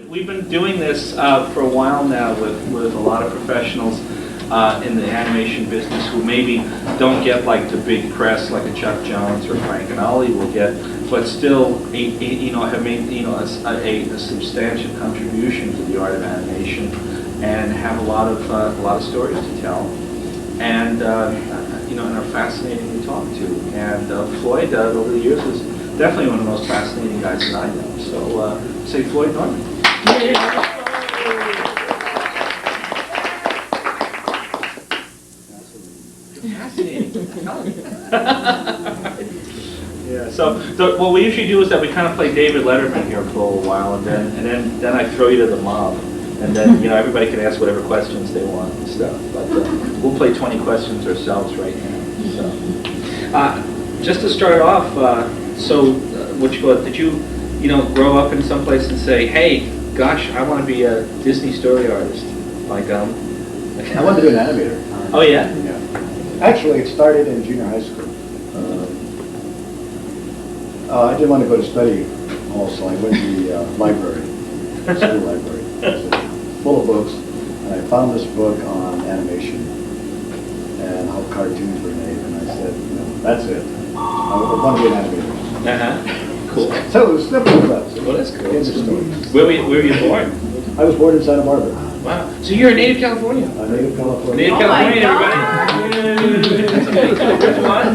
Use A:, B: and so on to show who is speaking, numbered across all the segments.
A: We've been doing this for a while now with a lot of professionals in the animation business who maybe don't get like the big press like a Chuck Jones or Frank and Ollie will get, but still have made a substantial contribution to the art of animation and have a lot of stories to tell, and and are fascinating to talk to. And Floyd over the years is definitely one of the most fascinating guys that I know. So say Floyd Norman. Fascinating. Yeah. So what we usually do is that we kind of play David Letterman here for a little while, and then I throw you to the mob, and then everybody can ask whatever questions they want and stuff. But we'll play 20 questions ourselves right now. So just to start off, did you grow up in some place and say, hey, gosh, I want to be a Disney story artist? Like
B: I wanted to be an animator.
A: Oh yeah.
B: Yeah. Actually, it started in junior high school. I didn't want to go to study hall, so I went to the library, school library. It was full of books, and I found this book on animation and how cartoons were made, and I said, that's it. I want to be an animator.
A: Cool.
B: So it was simple as that.
A: Well, that's cool. Where were you born?
B: I was born in Santa Barbara.
A: Wow. So you're a native Californian?
B: A native California.
A: Native Californian, everybody. There's one.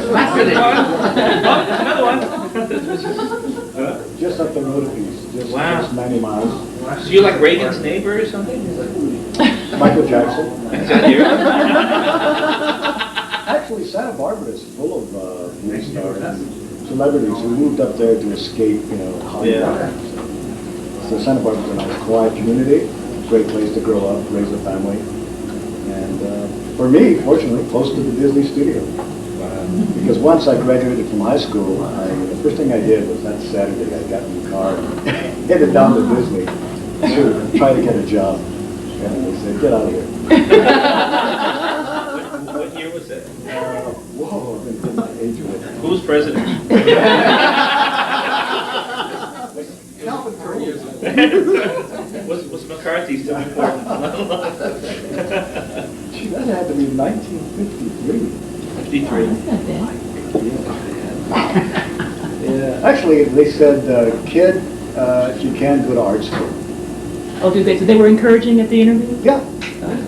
A: Another one.
B: Just up the road a piece. Just 90 miles.
A: So you're like Reagan's neighbor or something?
B: Michael Jackson.
A: Is that here?
B: Actually, Santa Barbara is full of movie stars and celebrities who moved up there to escape, Hollywood.
A: Yeah.
B: So Santa Barbara is a nice, quiet community. Great place to grow up, raise a family, and for me, fortunately, close to the Disney studio. Because once I graduated from high school, the first thing I did was that Saturday I got in the car and headed down to Disney to try to get a job. And they said, get out of here.
A: What year was that?
B: Whoa, I didn't age it.
A: Who was president? Was McCarthy still important?
B: Gee, that had to be 1953.
A: 53.
B: Yeah. Actually, they said, kid, if you can, go to art school.
C: Oh, did they? So they were encouraging at the interview?
B: Yeah.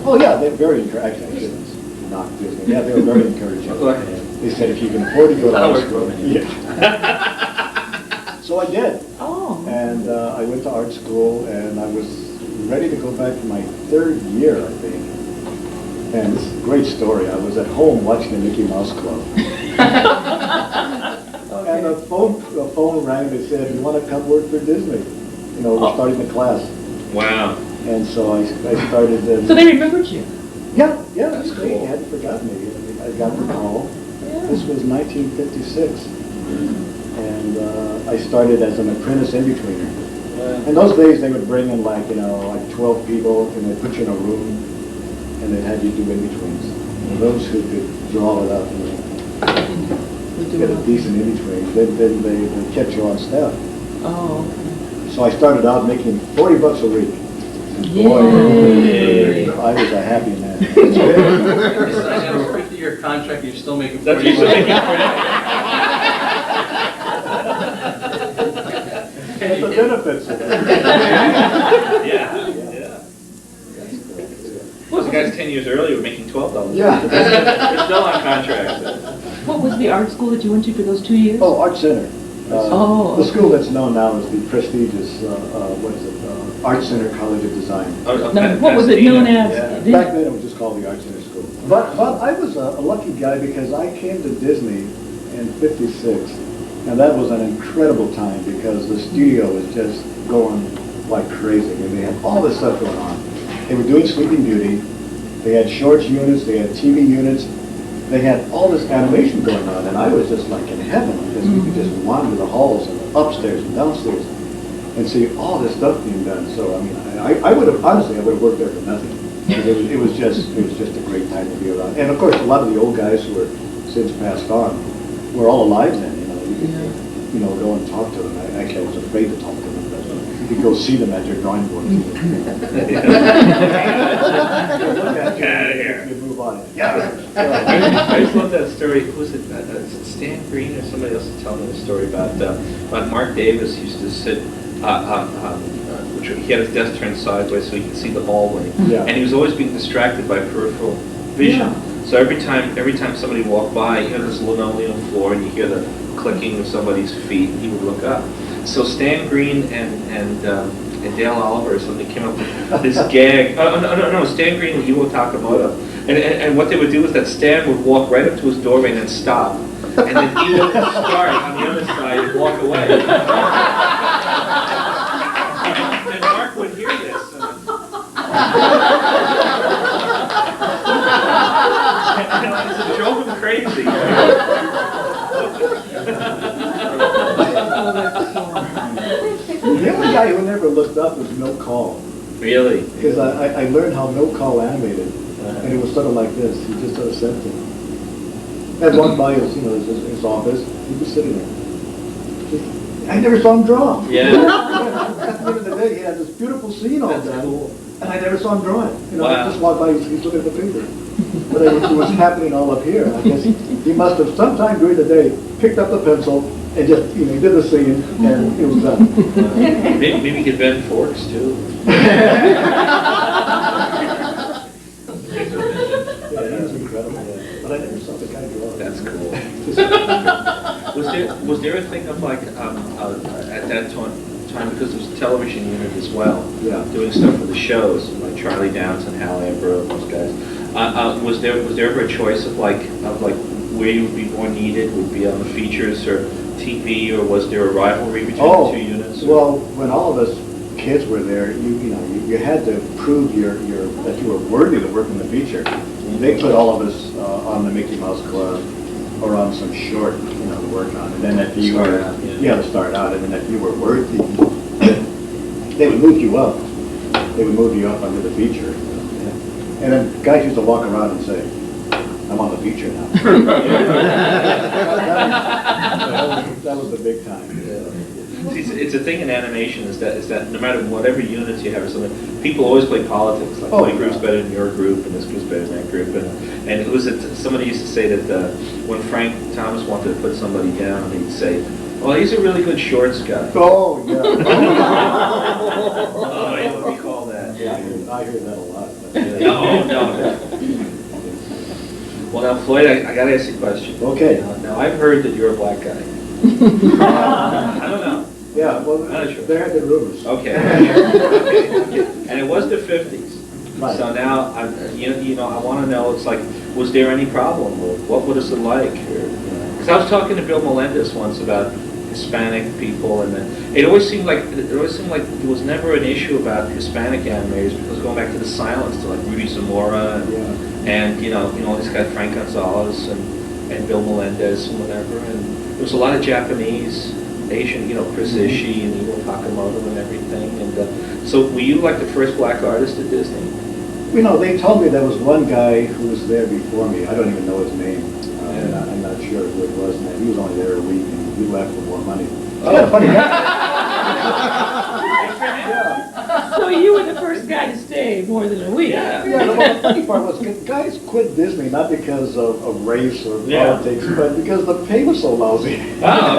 B: Oh, yeah, they're very encouraging. Actually, I shouldn't knock Disney. Yeah, they were very encouraging. They said, if you can afford to go to art school. Yeah. So I did.
C: Oh.
B: And I went to art school, and I was ready to go back for my third year, I think. And this is a great story. I was at home watching the Mickey Mouse Club. Okay. And the phone rang. They said, you want to come work for Disney? We're starting the class.
A: Wow.
B: And so I started.
C: So they remembered you?
B: Yeah, that's cool. They hadn't forgotten me. I got the call. Yeah. This was 1956. And I started as an apprentice in-betweener. Wow. In those days, they would bring in like 12 people, and they'd put you in a room, and they'd have you do in-betweens. And those who could draw it up, get a decent in-between, then they kept you on staff.
C: Oh, okay.
B: So I started out making $40 a week. And boy, I was a happy man.
D: You signed a 50-year contract, you're still making $40.
A: That's what you're making.
B: And the benefits of it.
A: Yeah. Well, the guys 10 years earlier were making $12.
B: Yeah.
A: They're still on contract.
C: What was the art school that you went to for those 2 years?
B: Oh, Art Center. The school that's known now as the prestigious, Art Center College of Design.
C: Now, what was it known as?
B: Yeah. Back then it was just called the Art Center School. But I was a lucky guy because I came to Disney in '56, and that was an incredible time because the studio was just going like crazy. And they had all this stuff going on. They were doing Sleeping Beauty. They had shorts units. They had TV units. They had all this animation going on, and I was just like in heaven because you could just wander the halls and upstairs and downstairs and see all this stuff being done. So I mean, I would have honestly worked there for nothing. It was just a great time to be around. And of course, a lot of the old guys who were since passed on were all alive then. You could go and talk to them. Actually, I was afraid to talk to them. could go see them at your drawing board. You look at you, you move on. Yeah.
A: I just love that story. Who was it? Stan Green or somebody else was telling me a story about Mark Davis used to sit. He had his desk turned sideways so he could see the hallway, and he was always being distracted by peripheral vision. So every time somebody walked by, you know, this linoleum floor, and you hear the clicking of somebody's feet, and he would look up. So Stan Green and Dale Oliver or something came up with this gag. No, Stan Green and Yuo Takamoto. And what they would do is that Stan would walk right up to his doorway and then stop. And then Yuo would start on the other side and walk away. And Mark would hear this. It drove him crazy.
B: The only guy who never looked up was No Call.
A: Really?
B: Because I learned how No Call animated, and it was sort of like this. He just sort of said to me. I'd walk by his, you know, his office. He was sitting there. I never saw him draw.
A: Yeah.
B: At the end of the day, he had this beautiful scene all done, and I never saw him draw it. You know, I just walked by. He's looking at the paper. But it was happening all up here. I guess he must have sometime during the day picked up the pencil and just, you know, he did the scene and it was done.
A: Maybe he could bend forks too.
B: Yeah, he was incredible. But I never saw the guy draw.
A: That's cool. Was there a thing of like at that time because there was a television unit as well, doing stuff for the shows like Charlie Downs and Hal Ambrose and those guys. Was there ever a choice of like where you would be more needed? Would be on the features or TV, or was there a rivalry between the two units?
B: Well, when all of us kids were there, you had to prove that you were worthy to work in the feature. They put all of us on the Mickey Mouse Club or on some short, you know, to work on. And then if you to start out, and then if you were worthy, they would move you up. They would move you up under the feature. And then guys used to walk around and say, I'm on the feature now. That was the big time.
A: See, it's a thing in animation is that no matter whatever units you have or something, people always play politics. Like my group's better than your group, and this group's better than that group. And it was somebody used to say that when Frank Thomas wanted to put somebody down, he'd say, "Well, he's a really good shorts guy."
B: Oh yeah.
A: Oh, yeah, what do we call that?
B: Yeah, I hear that a lot.
A: No. Well, now, Floyd, I got to ask you a question.
B: Okay.
A: Now, I've heard that you're a black guy. I don't know.
B: Yeah, well,
A: Not sure.
B: there have been rumors.
A: Okay. And it was the 50s.
B: Right.
A: So now, I want to know, it's like, was there any problem? Or what was it like? Because I was talking to Bill Melendez once about Hispanic people, and it always seemed like there was never an issue about Hispanic animators, because going back to the silence, to like Rudy Zamora and you know all these guys, Frank Gonzalez and Bill Melendez and whatever, and there was a lot of Japanese, Asian, Chris Ishii and Iwo Takamoto and everything. And so were you like the first black artist at Disney?
B: They told me there was one guy who was there before me. I don't even know his name. And I'm not sure who it was. And he was only there a week, and he left for more money. Kind of funny guy.
C: So you were the first guy to stay more than a week.
B: Yeah, the funny part was guys quit Disney not because of race or politics, but because the pay was so lousy.
A: Oh,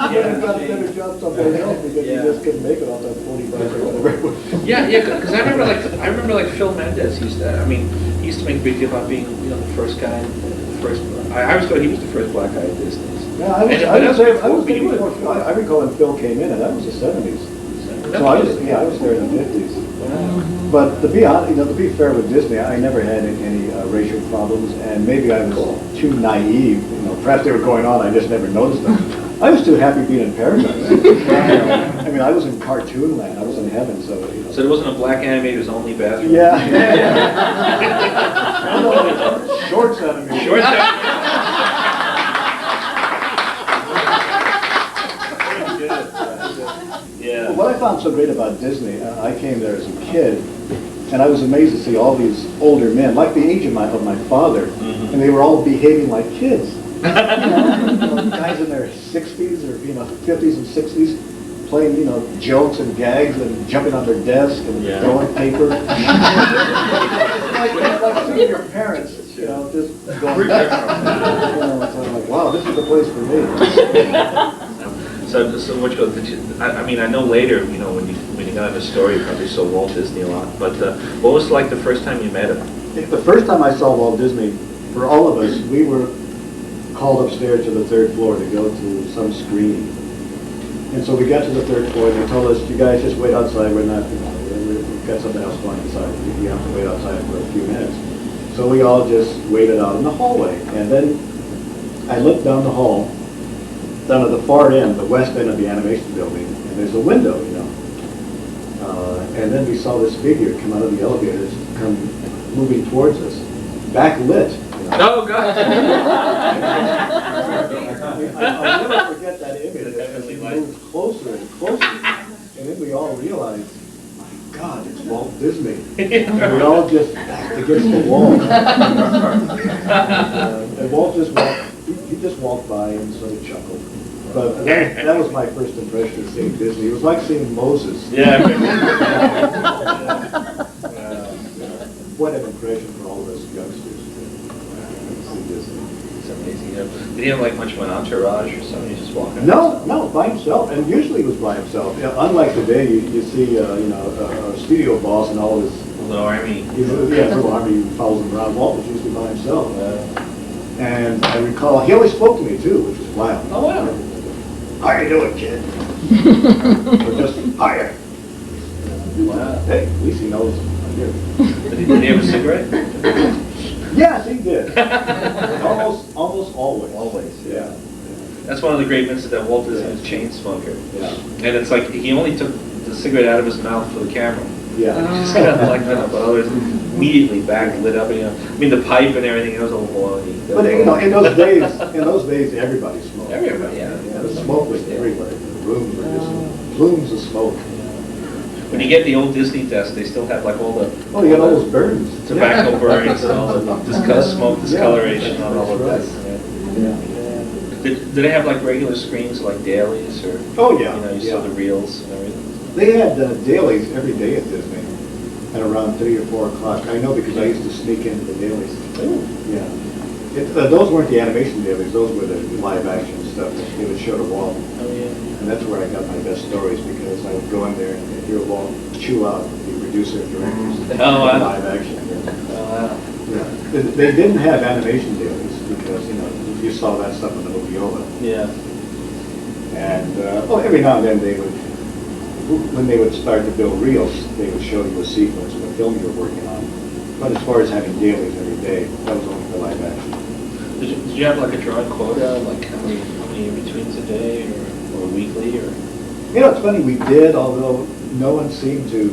A: okay.
B: You got a better job someplace else because you just couldn't make it off that $40 or whatever.
A: Yeah, because I remember like Phil Mendez he used to make a big deal about being the first guy, I always thought he was the first black guy at Disney.
B: Yeah, I was there before Phil. I recall when Phil came in, and that was the 70s. So I was there in the 50s.
A: Wow.
B: But to be honest, to be fair with Disney, I never had any racial problems, and maybe I was too naive. Perhaps they were going on, I just never noticed them. I was too happy being in paradise. I mean, I was in cartoon land. I was in heaven, so.
A: So there wasn't a black animators only bathroom.
B: Yeah. Shorts animators.
A: Shorts animators. Yeah.
B: What I found so great about Disney, I came there as a kid, and I was amazed to see all these older men, like the age of my father, and they were all behaving like kids. Guys in their 60s or 50s and 60s, playing, you know, jokes and gags and jumping on their desk and
A: Yeah.
B: throwing paper. like seeing your parents, you know, just going, you know, so I'm like, wow, this is the place for me.
A: So what you, did you, I mean, I know later, you know, when you got into story, you probably saw Walt Disney a lot, but what was it like the first time you met him?
B: The first time I saw Walt Disney, for all of us, we were called upstairs to the third floor to go to some screening. And so we got to the third floor and they told us, you guys just wait outside, we're not, you know, we've got something else going inside. You have to wait outside for a few minutes. So we all just waited out in the hallway. And then I looked down the hall, down at the far end, the west end of the animation building, and there's a window, you know. And then we saw this figure come out of the elevators, come moving towards us, backlit. You know.
A: Oh, God!
B: I'll never forget that image as he moved closer and closer. And then we all realized, my God, it's Walt Disney. And we all just backed against the wall. And Walt just walked, he just walked by and sort of chuckled. But that was my first impression of seeing Disney. It was like seeing Moses.
A: Yeah.
B: What an impression for all of us youngsters. See Disney.
A: It's amazing. You know, did he have like much of an entourage or something? He just walk in?
B: No, by himself, and usually it was by himself. You know, unlike today, you see, you know, a studio boss and all his,
A: Little army.
B: his little army follows him around. Walt was usually by himself. And I recall, he always spoke to me too, which was wild.
A: Oh, wow.
B: How you doing, kid? Or just, hiya.
A: Wow.
B: Hey, at least he knows I'm here.
A: Did he have a cigarette?
B: Yes, he did. Almost always.
A: Always,
B: Yeah.
A: That's one of the great myths that Walt Disney was a chain smoker.
B: Yeah.
A: And it's like he only took the cigarette out of his mouth for the camera.
B: Yeah.
A: Just kind of like that, but others immediately back lit up. You know, I mean the pipe and everything. It was all baloney.
B: But you know, in those days, everybody smoked.
A: Everybody, yeah.
B: The smoke was everywhere. The rooms were just plumes of smoke.
A: When you get the old Disney desk, they still have like all the
B: Oh, you got all those burns.
A: tobacco burns and all the smoke discoloration on all of
B: That's
A: this.
B: Yeah.
A: Did they have like regular screens like dailies or?
B: Oh, yeah.
A: You know, you saw the reels and everything.
B: They had dailies every day at Disney at around 3 or 4 o'clock. I know because I used to sneak into the dailies. Yeah. Those weren't the animation dailies. Those were the live action stuff that they would show to Walt.
A: Oh yeah.
B: And that's where I got my best stories because I would go in there and hear Walt chew out the producer and directors.
A: Oh, wow.
B: Live action. Yeah.
A: Oh wow.
B: Yeah. They didn't have animation dailies because, you know, you saw that stuff in the movie Yola.
A: Yeah.
B: And, well, every now and then they would, when they would start to build reels, they would show you a sequence of a film you were working on. But as far as having dailies every day, that was only for live action.
A: Did you have like a drawing quota, like how many in-betweens a day or weekly or?
B: You know, it's funny, we did, although no one seemed to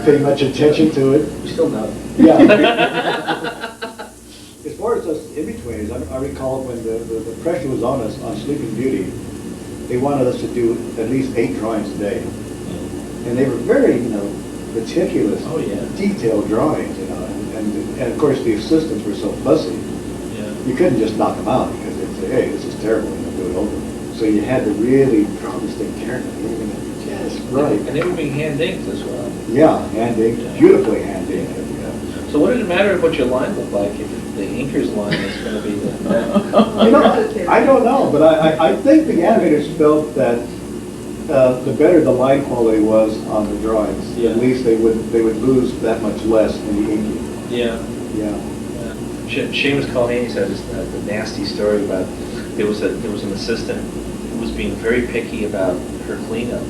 B: pay much attention to it.
A: We still don't.
B: Yeah. As far as us in-betweeners, I recall when the pressure was on us on Sleeping Beauty, they wanted us to do at least 8 drawings a day. And they were very, you know, meticulous,
A: Oh, yeah.
B: detailed drawings, you know, and of course the assistants were so fussy,
A: Yeah.
B: you couldn't just knock them out because they'd say, hey, this is terrible, and do it over. So you had to really draw this thing carefully, just right.
A: And they were being hand inked as well.
B: Yeah, hand inked, beautifully hand inked. Yeah.
A: So what did it matter what your line looked like if the inker's line is going to be the?
B: You know, I don't know, but I think the animators felt that the better the line quality was on the drawings,
A: Yeah.
B: at least they would lose that much less in the inking.
A: Yeah.
B: Yeah.
A: Seamus Culhane said the nasty story about there was an assistant who was being very picky about her cleanup,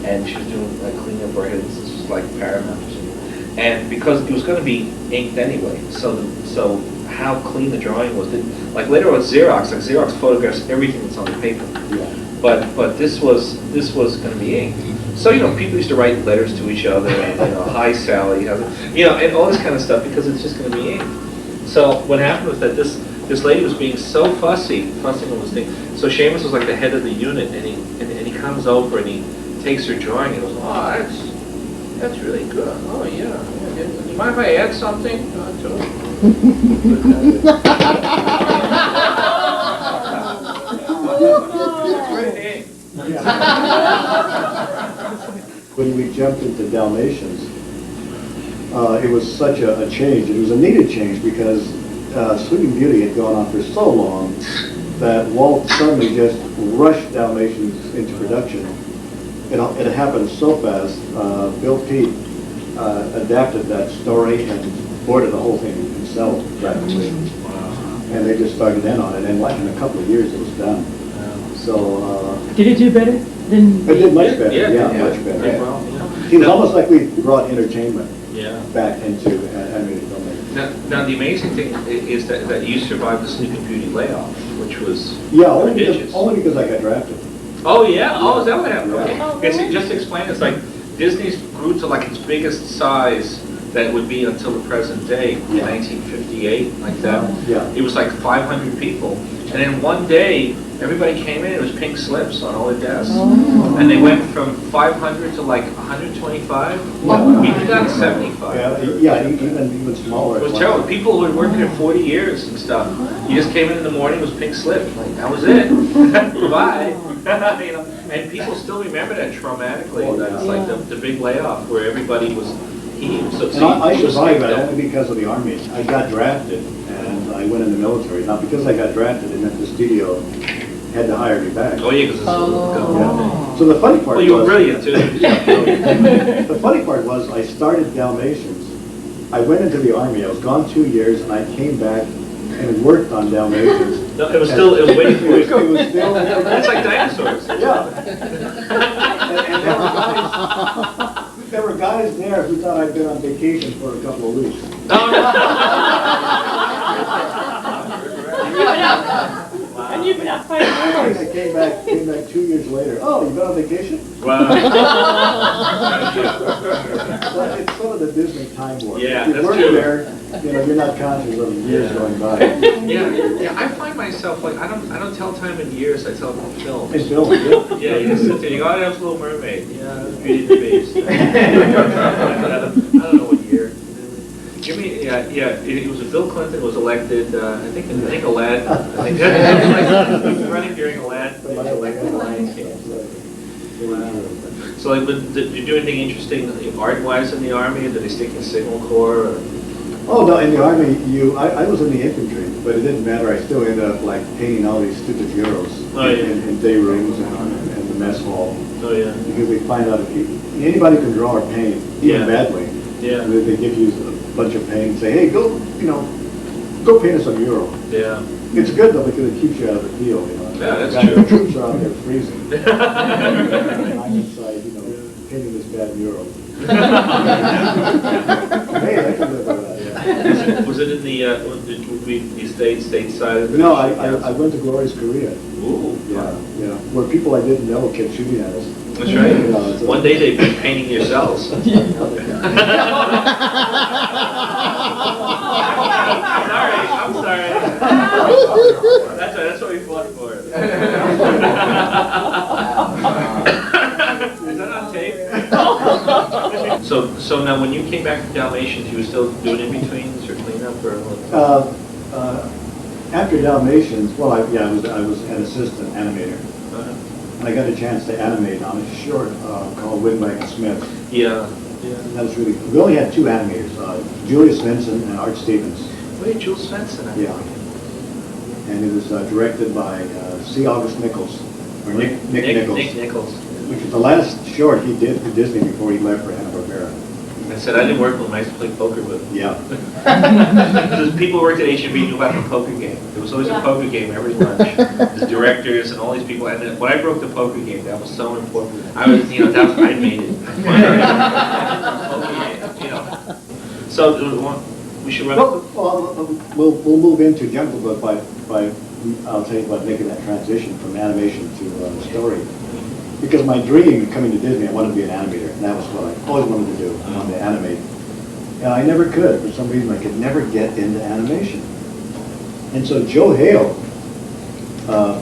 A: and she was doing like cleanup for her. This was like Paramount or something, and because it was going to be inked anyway, so how clean the drawing was. Like later on Xerox, like Xerox photographs everything that's on the paper.
B: Yeah.
A: But this was going to be inked. So you know, people used to write letters to each other, and, you know, hi Sally, you know, and all this kind of stuff because it's just going to be inked. So what happened was that this lady was being so fussing on this thing. So Seamus was like the head of the unit, and he comes over and he takes her drawing and goes, oh, that's really good. Oh yeah. You mind if I add something to it? So
B: When we jumped into Dalmatians, it was such a change. It was a needed change because Sleeping Beauty had gone on for so long that Walt suddenly just rushed Dalmatians into production. It happened so fast. Bill Peet adapted that story and boarded the whole thing himself practically. And they just started in on it, and like in a couple of years it was done. So
C: Did it do better than?
B: it did much better.
A: Yeah,
B: Much better.
A: Yeah. Well, yeah.
B: It was almost like we brought entertainment
A: Yeah.
B: back into animated filmmaking.
A: Now the amazing thing is that you survived the Sleeping Beauty layoff, which was
B: Yeah,
A: prodigious.
B: only because I got drafted.
A: Oh yeah? Oh, is that what happened? Okay.
C: Yeah.
A: Okay, so just to explain, it's like Disney's grew to like its biggest size that it would be until the present day,
B: Yeah.
A: 1958, like that.
B: Yeah.
A: It was like 500 people, and then one day everybody came in. It was pink slips on all the desks, and they went from 500 to like 125.
B: Yeah.
A: Even down to 75.
B: Even smaller.
A: It was terrible. People who had worked here 40 years and stuff. You just came in the morning, it was pink slip. Like, that was it. Bye. You know, and people still remember that traumatically. That's like the big layoff where everybody was heaved. So,
B: And I
A: you
B: survived
A: escaped
B: that only because of the Army. I got drafted, and I went in the military. Now, because I got drafted, it meant the studio had to hire me back.
A: Oh yeah, because it's
B: Yeah. So the funny part
A: Well, you were
B: was...
A: brilliant too.
B: The funny part was, I started Dalmatians. I went into the Army. I was gone 2 years, and I came back and worked on Dalmatians.
A: No, it was waiting for you.
B: It was still...
A: That's like dinosaurs.
B: Yeah. And there were guys there who thought I'd been on vacation for a couple of weeks.
C: And you've been out fighting wars.
B: I came back 2 years later. Oh, you've been on vacation?
A: Wow.
B: Well, it's sort of the Disney time warp.
A: Yeah,
B: If you
A: that's
B: work
A: true.
B: there, you're not conscious of years going by.
A: Yeah. I find myself like I don't tell time in years. I tell them in films.
B: It's Bill, yeah.
A: Yeah, you just sit there. You go, oh, that's Little Mermaid. Yeah, that's Beauty and the Beast. I don't know what year. Give me, it was Bill Clinton was elected, I think Aladdin. I think he was running during Aladdin, they elected Lion King. So like, did you do anything interesting art-wise in the Army? Did they stick in Signal Corps? Or?
B: Oh, no, in the Army, I was in the infantry, but it didn't matter. I still ended up like painting all these stupid murals in day rooms and the mess hall.
A: Oh, yeah.
B: Because they find out if anybody can draw or paint, even badly.
A: Yeah.
B: They give you a bunch of paint and say, hey, go paint us a mural.
A: Yeah.
B: It's good though because it keeps you out of the field, you know.
A: Yeah, that's
B: The
A: true.
B: troops are out there freezing. I'm inside, painting this bad mural. Hey, I can live with that.
A: Was it in the stateside?
B: No, I went to Glorious Korea.
A: Ooh.
B: Yeah, where people I didn't know kept shooting at us.
A: That's right.
B: You know, it's
A: One day they've been painting your cells. Sorry, I'm sorry. That's what we fought for. Is that on tape? So now when you came back from Dalmatians, you were still doing in-betweens or cleanup or what?
B: After Dalmatians, well, I was an assistant animator. And I got a chance to animate on a short called Whitbank and Smith.
A: Yeah.
B: That was really cool. We only had two animators, Julius Vincent and Art Stevens.
A: Wait, Jules Svensson.
B: Yeah. And it was directed by C. August Nichols, or Nick Nichols.
A: Nick Nichols.
B: Which was the last short he did for Disney before he left for Hanna-Barbera.
A: I said I didn't work with him, I used to play poker with him.
B: Yeah.
A: Because people worked at H&B knew about the poker game. There was always a poker game every lunch. The directors and all these people. And then when I broke the poker game, that was so important. I made it. So we should run.
B: We'll move into Jungle Book by I'll tell you about making that transition from animation to story. Because my dream coming to Disney, I wanted to be an animator, and that was what I always wanted to do. I wanted to animate. And I never could. For some reason, I could never get into animation. And so Joe Hale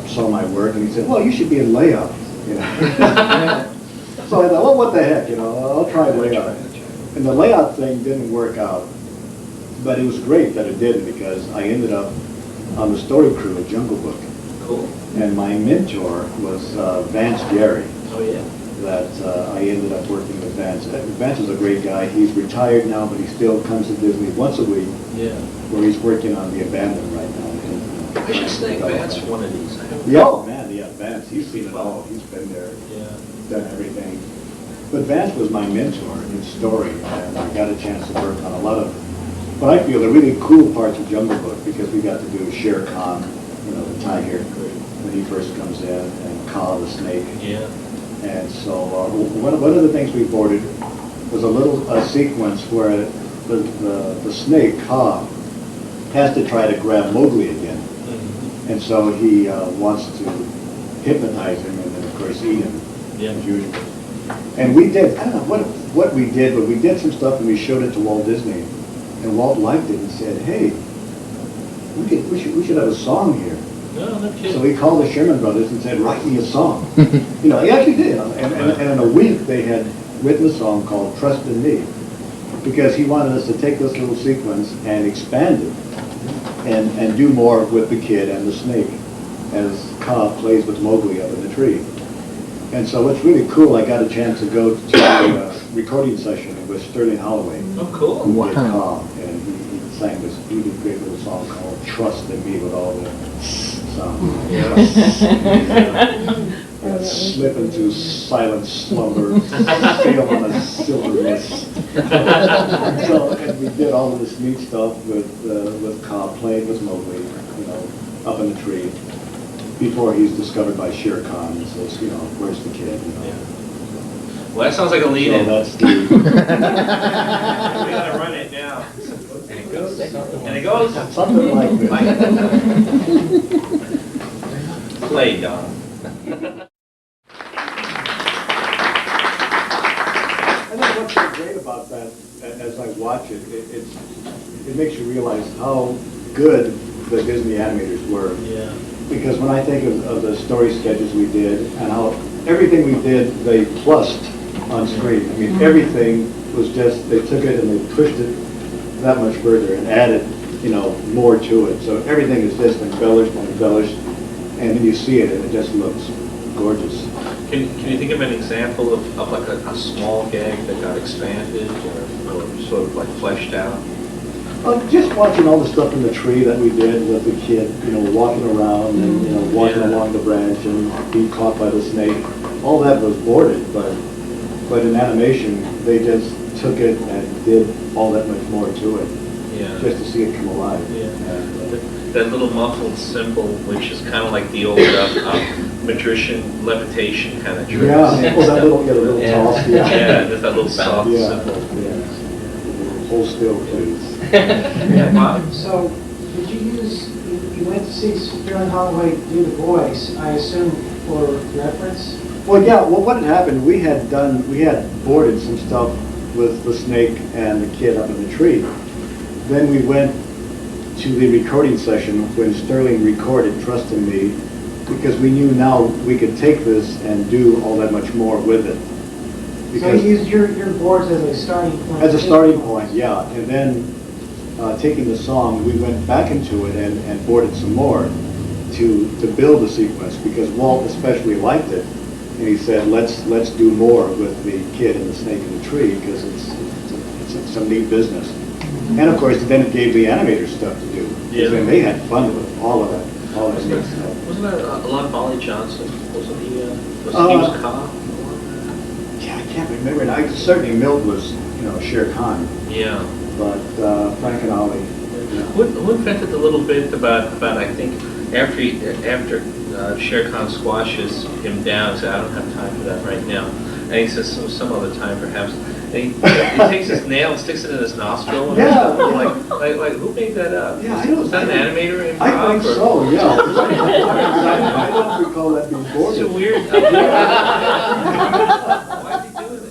B: saw my work, and he said, well, you should be in Layoffs. So I thought, well, what the heck, I'll try Layoffs. And the Layoff thing didn't work out. But it was great that it didn't, because I ended up on the story crew of Jungle Book.
A: Cool.
B: And my mentor was Vance Gary.
A: Oh, yeah.
B: that I ended up working with Vance. Vance is a great guy. He's retired now, but he still comes to Disney once a week,
A: Yeah.
B: where he's working on The Abandoned right now.
A: I should thank Vance for one of these. I haven't-
B: Yeah, oh, man, yeah, Vance, he's seen it all. He's been there,
A: Yeah.
B: done everything. But Vance was my mentor in story, and I got a chance to work on a lot of what I feel the really cool parts of Jungle Book, because we got to do Shere Khan, the tiger, when he first comes in, and Kaa the snake.
A: Yeah.
B: And so one of the things we boarded was a sequence where the snake, Kaa, has to try to grab Mowgli again.
A: Mhm.
B: And so he wants to hypnotize him and then, of course, eat him,
A: Yeah.
B: as usual. And we did, I don't know what we did, but we did some stuff and we showed it to Walt Disney. And Walt liked it and said, hey, we should have a song here.
A: No, no
B: So
A: kidding.
B: he called the Sherman Brothers and said, write me a song. He actually did. And in a week, they had written a song called Trust in Me, because he wanted us to take this little sequence and expand it and do more with the kid and the snake as Kaa plays with Mowgli up in the tree. And so what's really cool, I got a chance to go to a recording session with Sterling Holloway.
A: Oh, cool.
B: Who did Kaa, and he sang this really great little song called Trust in Me with all the sound.
A: Yeah.
B: Slip into silent slumber, sail on a silver mist. So, and we did all of this neat stuff with Kaa playing with Mowgli, up in the tree, before he's discovered by Shere Khan and says, where's the kid?
A: Yeah. Well, that sounds like a
B: So
A: lead-in.
B: that's the.
A: We gotta run it now. And it goes. And it goes.
B: Something like this.
A: Play, Don.
B: I think what's so great about that, as I watch it, it makes you realize how good the Disney animators were.
A: Yeah.
B: Because when I think of the story sketches we did and how everything we did, they plussed on screen. I mean, everything was just, they took it and they pushed it that much further and added, more to it. So everything is just embellished and embellished, and then you see it and it just looks gorgeous.
A: Can you think of an example of like a small gag that got expanded or sort of like fleshed out?
B: Just watching all the stuff in the tree that we did with the kid, walking around and, walking
A: Yeah.
B: along the branch and being caught by the snake. All that was boarded, but in animation, they just took it and did all that much more to it,
A: Yeah.
B: just to see it come alive.
A: Yeah.
B: And,
A: That little muffled symbol, which is kind of like the old magician levitation kind of trick.
B: yeah, that little toss,
A: Yeah, just that little soft
B: Yeah,
A: symbol.
B: yeah. Hold still, please.
A: Yeah, Bob?
E: So, did you you went to see Sterling Holloway do the voice, I assume, for reference?
B: Well, yeah, what had happened, we had boarded some stuff with the snake and the kid up in the tree. Then we went to the recording session when Sterling recorded Trust in Me, because we knew now we could take this and do all that much more with it.
E: So
B: Because
E: you used your boards as a starting point?
B: as a starting point, yeah, and then taking the song, we went back into it and boarded some more to build the sequence, because Walt especially liked it, and he said, let's do more with the kid and the snake in the tree, because it's some neat business. And of course, then it gave the animators stuff to do.
A: Yeah.
B: And they had fun with all of that neat stuff.
A: Wasn't there a lot of Ollie Johnson? Wasn't he, he was Kaa?
B: Yeah, I can't remember, and I certainly Milt was, Shere Khan,
A: Yeah.
B: but Frank and Ollie.
A: Who invented the little bit about I think after Shere Khan squashes him down, he said, I don't have time for that right now. And he says, some other time perhaps. And he takes his nail and sticks it in his nostril. And
B: Yeah,
A: like who made that up?
B: Yeah, I don't-
A: Was that an animator improv?
B: I think
A: or-
B: so, yeah. I don't recall that being
A: It's
B: boarded.
A: a weird. Why is he doing it?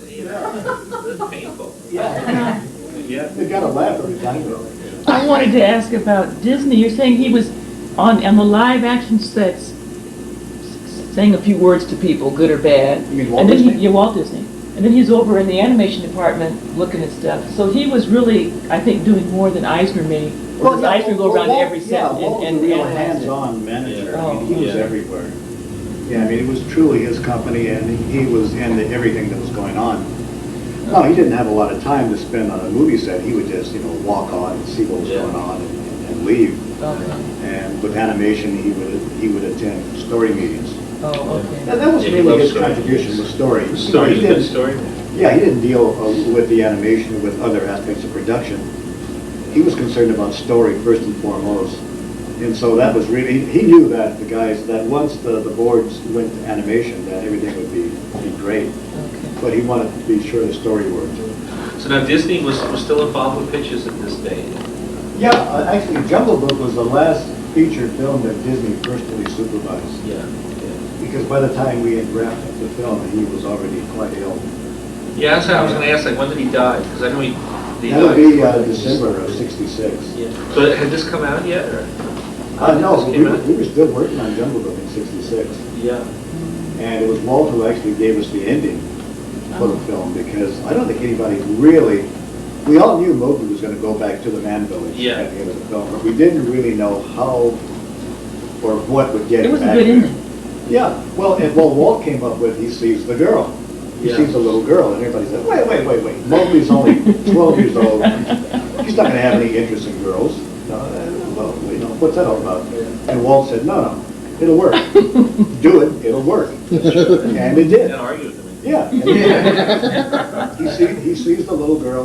A: It's painful.
B: Yeah.
A: Yeah.
B: They got a laugh every time though.
C: I wanted to ask about Disney. You're saying he was on the live action sets saying a few words to people, good or bad.
B: You mean Walt
C: And then
B: Disney?
C: Yeah, Walt Disney. And then he's over in the animation department looking at stuff. So he was really, I think, doing more than Eisner maybe. Or does Eisner go around to every set
B: Yeah, Walt was
C: and
B: a real
C: analyze it?
B: hands-on manager. I mean, he was
A: Yeah.
B: everywhere. Yeah, I mean, it was truly his company, and he was into everything that was going on. No, he didn't have a lot of time to spend on a movie set. He would just, walk on and see what was going on and leave.
C: Okay.
B: And with animation, he would attend story meetings.
C: Oh, okay.
B: And that was
A: Yeah, he
B: really
A: loved
B: his
A: story.
B: contribution was story.
A: Story,
B: He
A: good
B: didn't-
A: story.
B: Yeah, he didn't deal with the animation, with other aspects of production. He was concerned about story first and foremost. And so that was really, he knew that the guys, that once the boards went to animation, that everything would be great.
C: Okay.
B: But he wanted to be sure the story worked.
A: So now Disney was still involved with pictures at this day.
B: Yeah, actually, Jungle Book was the last feature film that Disney personally supervised.
A: Yeah.
B: Because by the time we had wrapped up the film, he was already quite ill.
A: Yeah, that's how I was going to ask, like, when did he die? Because I know he
B: That would be
A: died.
B: December of '66.
A: Yeah. So had this come out yet, or?
B: No,
A: This
B: we
A: came out?
B: were still working on Jungle Book in '66.
A: Yeah.
B: And it was Walt who actually gave us the ending for the film, because I don't think anybody really, we all knew Mowgli was going to go back to the Man Village
A: Yeah.
B: at the end of the film, but we didn't really know how or what would get
C: It
B: him
C: was a
B: back
C: good
B: there.
C: ending.
B: Yeah, well, and what Walt came up with, he sees the girl. He
A: Yeah.
B: sees the little girl, and everybody said, wait. Mowgli's only 12 years old. He's not going to have any interest in girls. Well, what's that all about? And Walt said, no, it'll work. Do it, it'll work. And it did.
A: Can't argue with him.
B: Yeah. He sees the little girl,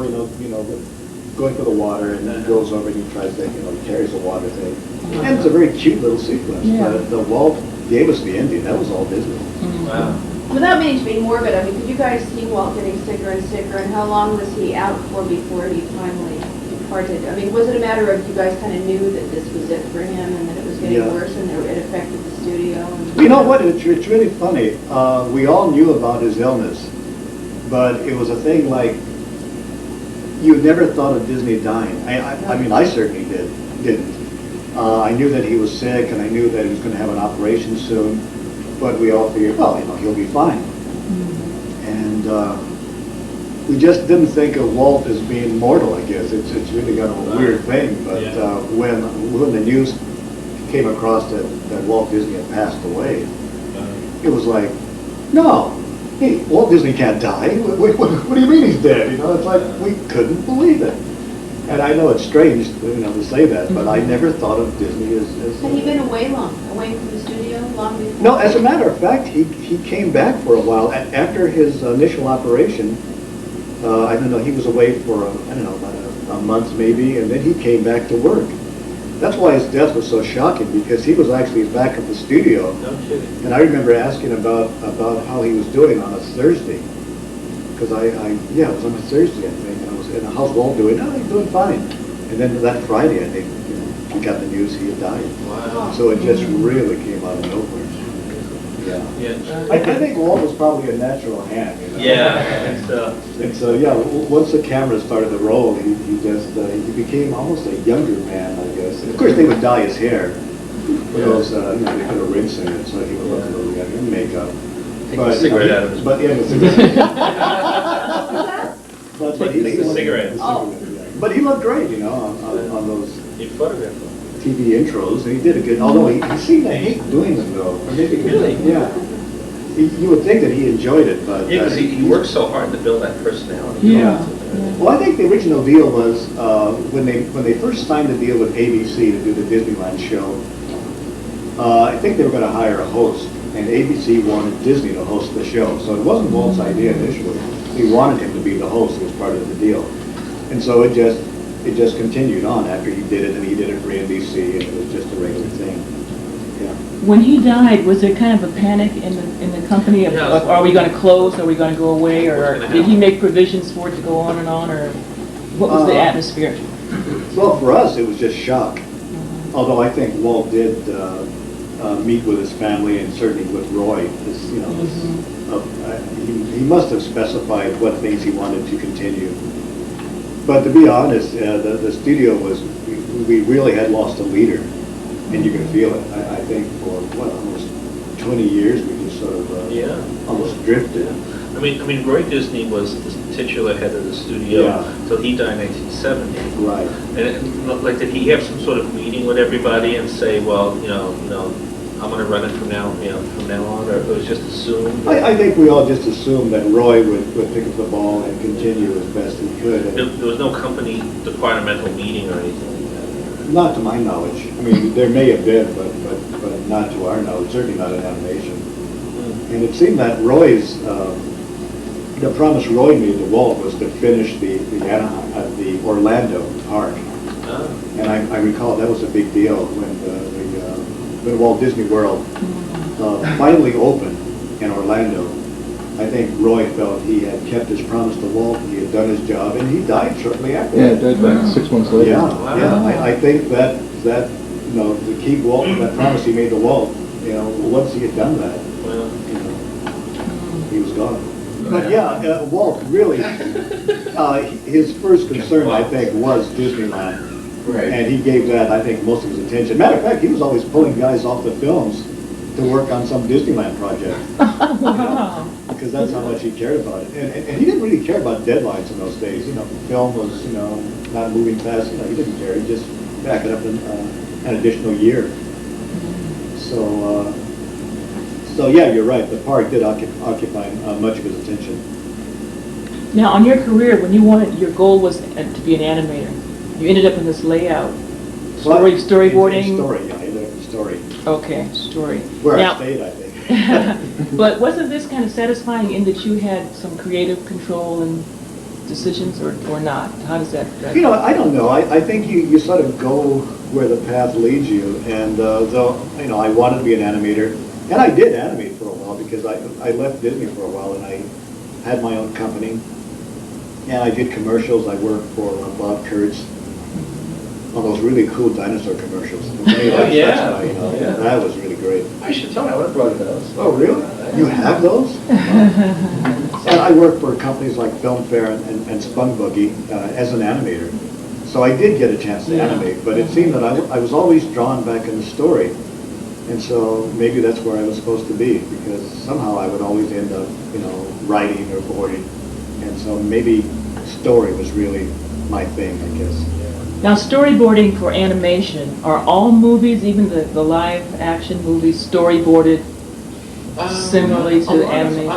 B: going for the water, and then goes over and he tries to, he carries the water thing. And it's a very cute little sequence.
C: Yeah.
B: But the Walt gave us the ending. That was all Disney.
A: Wow.
F: Without meaning to be morbid, I mean, could you guys see Walt getting sicker and sicker, and how long was he out for before he finally departed? I mean, was it a matter of you guys kind of knew that this was it for him, and that it was getting
B: Yeah.
F: worse, and it affected the studio? And
B: You know what? It's really funny. We all knew about his illness, but it was a thing like you never thought of Disney dying. I mean, I certainly didn't. I knew that he was sick, and I knew that he was going to have an operation soon, but we all figured, well, he'll be fine. And we just didn't think of Walt as being mortal, I guess. It's really kind of a weird thing, but
A: Yeah.
B: when the news came across that Walt Disney had passed away, it was like, no, hey, Walt Disney can't die. What do you mean he's dead? It's like we couldn't believe it. And I know it's strange, to say that, but I never thought of Disney as.
F: had he been away away from the studio long before?
B: No, as a matter of fact, he came back for a while after his initial operation. I don't know, he was away for about a month maybe, and then he came back to work. That's why his death was so shocking, because he was actually back at the studio.
A: No kidding.
B: And I remember asking about how he was doing on a Thursday, because it was on a Thursday, I think, and I was, and how's Walt doing? Oh, he's doing fine. And then that Friday, I think, he got the news he had died.
A: Wow.
B: So it just really came out of nowhere. Yeah.
A: Yeah.
B: I think Walt was probably a natural hand,
A: Yeah.
B: And so, once the camera started to roll, he became almost a younger man, I guess. And of course, they would dye his hair. For those, they put a rinse in it, so he would look a little younger, and makeup.
A: Take the cigarette out of his
B: But, yeah, the cigarette. But
A: Take
B: he
A: the
B: looked-
A: cigarette.
F: Oh.
B: But he looked great, on those
A: You photographed him.
B: TV intros, and he did a good, although he seemed to hate doing them though. Or maybe
A: Really?
B: Yeah. You would think that he enjoyed it, but.
A: Yeah, because he worked so hard to build that personality.
B: Yeah. Well, I think the original deal was, when they first signed the deal with ABC to do the Disneyland show, I think they were gonna hire a host, and ABC wanted Disney to host the show. So it wasn't Walt's idea initially. He wanted him to be the host, it was part of the deal. And so it just continued on after he did it, and he did it for NBC, and it was just a regular thing. Yeah.
C: When he died, was there kind of a panic in the company of,
A: Yeah.
C: are we going to close, are we going to go away, or
A: What's gonna
C: did he
A: happen?
C: make provisions for it to go on, or what was the atmosphere?
B: Well, for us, it was just shock. Although I think Walt did meet with his family, and certainly with Roy. He must have specified what things he wanted to continue. But to be honest, the studio we really had lost a leader, and you can feel it. I think for, almost 20 years, we just sort of almost drifted.
A: I mean, Roy Disney was the titular head of the studio
B: Yeah.
A: until he died in 1970.
B: Right.
A: And did he have some sort of meeting with everybody and say, well, I'm gonna run it from now, from now on, or it was just assumed?
B: I think we all just assumed that Roy would pick up the ball and continue as best he could.
A: There
B: And
A: was no company departmental meeting or anything like that?
B: not to my knowledge. I mean, there may have been, but not to our knowledge, certainly not in animation. And it seemed that the promise Roy made to Walt was to finish the Orlando park.
A: Oh.
B: And I recall that was a big deal when when Walt Disney World finally opened in Orlando. I think Roy felt he had kept his promise to Walt, he had done his job, and he died shortly after
G: Yeah,
B: that.
G: died back 6 months later.
B: Yeah,
A: Wow.
B: yeah, I think that, to keep Walt, that promise he made to Walt, once he had done that,
A: Well,
B: he was gone. But yeah, Walt really, his first concern, I think, was Disneyland.
D: Right.
B: And he gave that, I think, most of his attention. Matter of fact, he was always pulling guys off the films to work on some Disneyland project.
C: Wow.
B: Because that's how much he cared about it. And he didn't really care about deadlines in those days. Film was, not moving fast. He didn't care. He just backed it up an additional year. So yeah, you're right. The park did occupy much of his attention.
C: Now, on your career, when your goal was to be an animator, you ended up in this layout, storyboarding?
B: In story, yeah, I ended up in story.
C: Okay, story.
B: Where
C: Now-
B: I stayed, I think.
C: But wasn't this kind of satisfying in that you had some creative control and decisions, or not? How does that?
B: I don't know. I think you sort of go where the path leads you. And though, I wanted to be an animator, and I did animate for a while because I left Disney for a while and I had my own company. And I did commercials. I worked for Bob Kurtz on those really cool dinosaur commercials. That was really great.
D: I should tell you, I would have brought those.
B: Oh, really? You have those? And I worked for companies like Film Fair and Spun Boogie as an animator. So I did get a chance to animate, but it seemed that I was always drawn back in the story. And so maybe that's where I was supposed to be, because somehow I would always end up, writing or boarding. And so maybe story was really my thing, I guess.
C: Now, storyboarding for animation, are all movies, even the live action movies, storyboarded similarly to animation?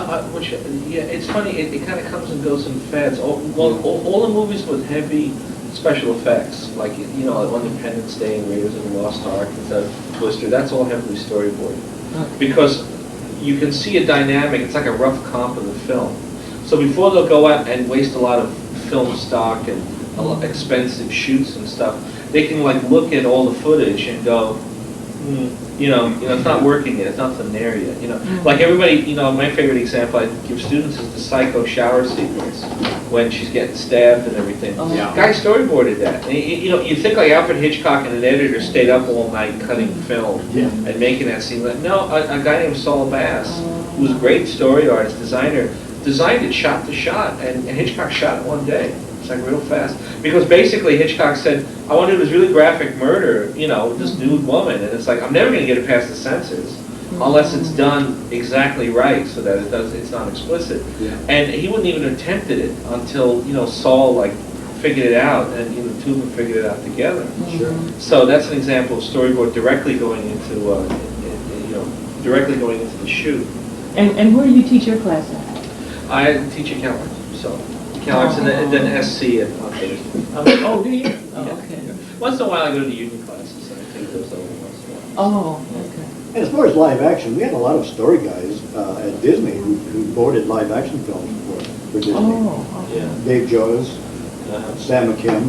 A: It's funny, it kind of comes and goes in fads. All the movies with heavy special effects, like, Independence Day and Raiders of the Lost Ark and Twister, that's all heavily storyboarded.
C: Okay.
A: Because you can see a dynamic, it's like a rough comp of the film. So before they'll go out and waste a lot of film stock and a lot of expensive shoots and stuff, they can look at all the footage and go, it's not working yet, it's nothing there yet. Like everybody, my favorite example I give students is the Psycho shower sequence when she's getting stabbed and everything.
C: Oh.
B: Yeah.
A: Guy storyboarded that. And, you think like Alfred Hitchcock and an editor stayed up all night cutting film and making that scene. No, a guy named Saul Bass, who was a great story artist, designer, designed it shot to shot, and Hitchcock shot it one day. It's like real fast. Because basically Hitchcock said, I want to do this really graphic murder, with this nude woman, and it's like, I'm never going to get it past the censors unless it's done exactly right so that it's not explicit.
B: Yeah.
A: And he wouldn't even have attempted it until, Saul figured it out, and the two of them figured it out together.
B: Sure.
A: So that's an example of storyboard directly going into, directly going into the shoot.
C: And where do you teach your class at?
A: I teach at CalArts, so CalArts and then SC at Thursday.
C: Oh, do you? Oh,
A: Yeah.
C: okay.
A: Once in a while I go to union classes and I take those over once in a while.
C: Oh, okay.
B: And as far as live action, we had a lot of story guys at Disney who boarded live action films for Disney.
C: Oh, okay.
A: Yeah.
B: Dave Jones,
A: Uh-huh.
B: Sam McKim,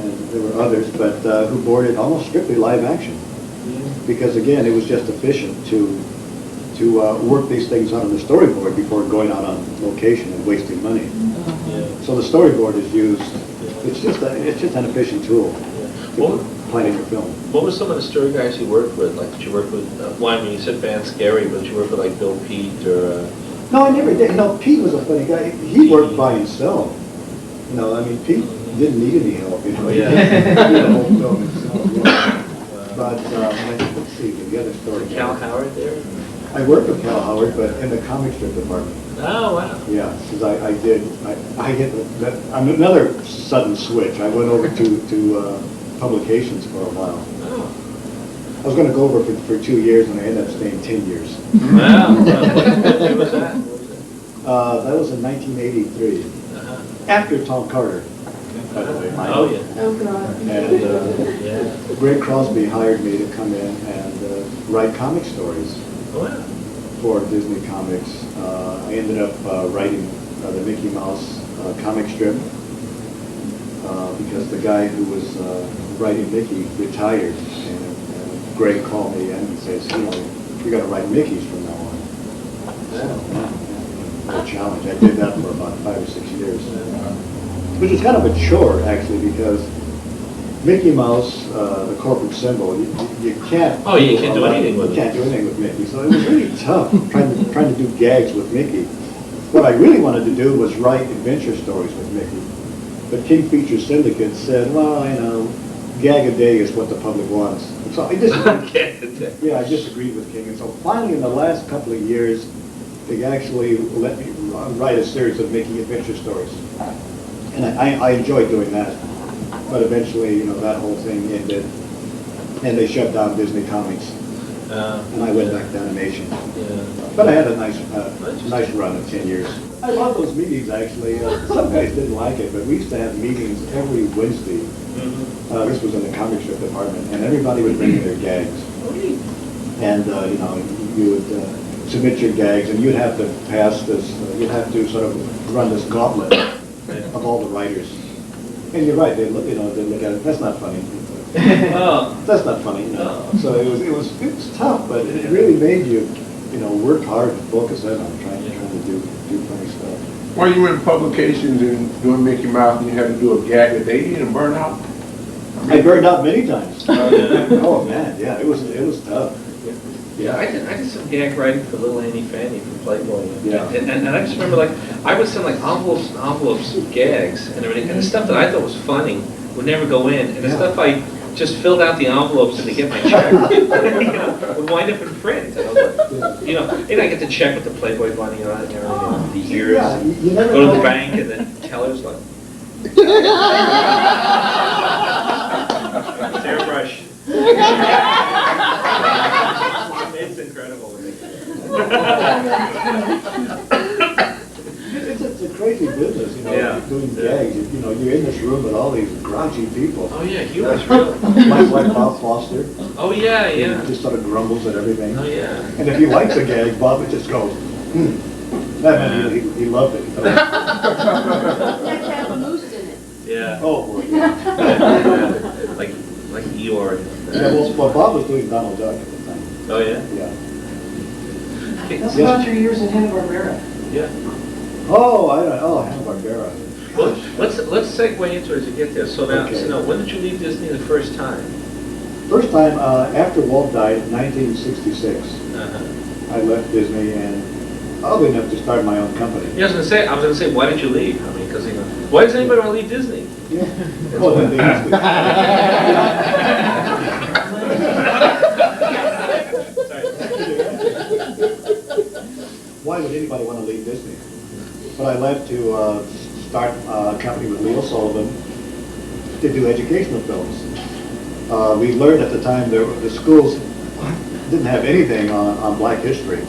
B: and there were others, but who boarded almost strictly live action. Because again, it was just efficient to work these things out on the storyboard before going out on location and wasting money.
A: Yeah.
B: So the storyboard is used. It's just an efficient tool
A: What,
B: for planning your film.
A: what were some of the story guys you worked with? Like, did you work with, you said Vance Gary, but did you work with Bill Peet or?
B: No, I never did. Pete was a funny guy. He worked by himself. Pete didn't need any help. He
A: Yeah.
B: did the whole film himself. But let's see, the other story.
A: Cal Howard there?
B: I worked with Cal Howard, but in the comic strip department.
A: Oh, wow.
B: Yeah, because I hit another sudden switch. I went over to publications for a while.
A: Oh.
B: I was going to go over for 2 years, and I ended up staying 10 years.
D: Wow. What year was that?
B: That was in 1983, after Tom Carter, by the way.
D: Oh, yeah.
F: Oh, God.
B: And
D: Yeah.
B: Greg Crosby hired me to come in and write comic stories
D: Oh, wow.
B: for Disney Comics. I ended up writing the Mickey Mouse comic strip because the guy who was writing Mickey retired, and Greg called me in and says, you know, you got to write Mickeys from now on. So, a challenge. I did that for about 5 or 6 years, which is kind of a chore actually, because Mickey Mouse, the corporate symbol, you can't.
D: Oh, you can't do anything with it.
B: You can't do anything with Mickey. So it was really tough trying to do gags with Mickey. What I really wanted to do was write adventure stories with Mickey. But King Feature Syndicate said, well, you know, gag a day is what the public wants. And so I disagreed. Yeah, I disagreed with King. And so finally, in the last couple of years, they actually let me write a series of Mickey adventure stories. And I enjoyed doing that. But eventually, you know, that whole thing ended, and they shut down Disney Comics, and I went back to animation.
D: Yeah.
B: But I had a nice run of 10 years. I love those meetings, actually. Some guys didn't like it, but we used to have meetings every Wednesday. This was in the comic strip department, and everybody would bring in their gags. And, you know, you would submit your gags, and you'd have to pass this, you'd have to sort of run this gauntlet of all the writers. And you're right, they look, you know, they look at it, that's not funny.
D: Oh.
B: That's not funny. No. So it was tough, but it really made you, you know, work hard and focus in on trying to do funny stuff.
G: While you were in publications and doing Mickey Mouse, and you had to do a gag a day, you didn't burn out?
B: I burned out many times.
D: Yeah.
B: Oh man, yeah, it was tough.
D: Yeah, I did some gag writing for Little Annie Fanny from Playboy.
B: Yeah.
D: And I just remember, like, I would send, like, envelopes of gags and everything, and the stuff that I thought was funny would never go in, and the stuff I just filled out the envelopes and to get my check, you know, would wind up in print. And I was like, you know, and I get the check with the Playboy bunny on it and everything, the ears,
B: Yeah,
D: and
B: you never
D: go to
B: know.
D: the bank, and then teller's like, it's airbrush. It's incredible.
B: It's a crazy business, you know,
D: Yeah.
B: doing gags. You know, you're in this room with all these grouchy people.
D: Oh yeah, humor's real.
B: Like Bob Foster.
D: Oh yeah,
B: He
D: yeah.
B: just sort of grumbles at everything.
D: Oh yeah.
B: And if he likes a gag, Bob would just go, That meant he loved it.
F: You have to have a moose in it.
D: Yeah.
B: Oh, boy, yeah.
D: like Eeyore.
B: Yeah, well, Bob was doing Donald Duck at the time.
D: Oh yeah.
B: Yeah.
E: That's about your years at Hanna-Barbera.
D: Yeah.
B: Hanna-Barbera.
D: Well, let's segue into it as you get there. So now,
B: Okay.
D: when did you leave Disney the first time?
B: First time, after Walt died in 1966, I left Disney and oddly enough to start my own company.
D: Yeah, I was gonna say, why did you leave? I mean, because why does anybody want to leave Disney?
B: Yeah. Well, then they used Why would anybody want to leave Disney? But I left to start a company with Leo Sullivan to do educational films. We learned at the time the schools didn't have anything on Black history.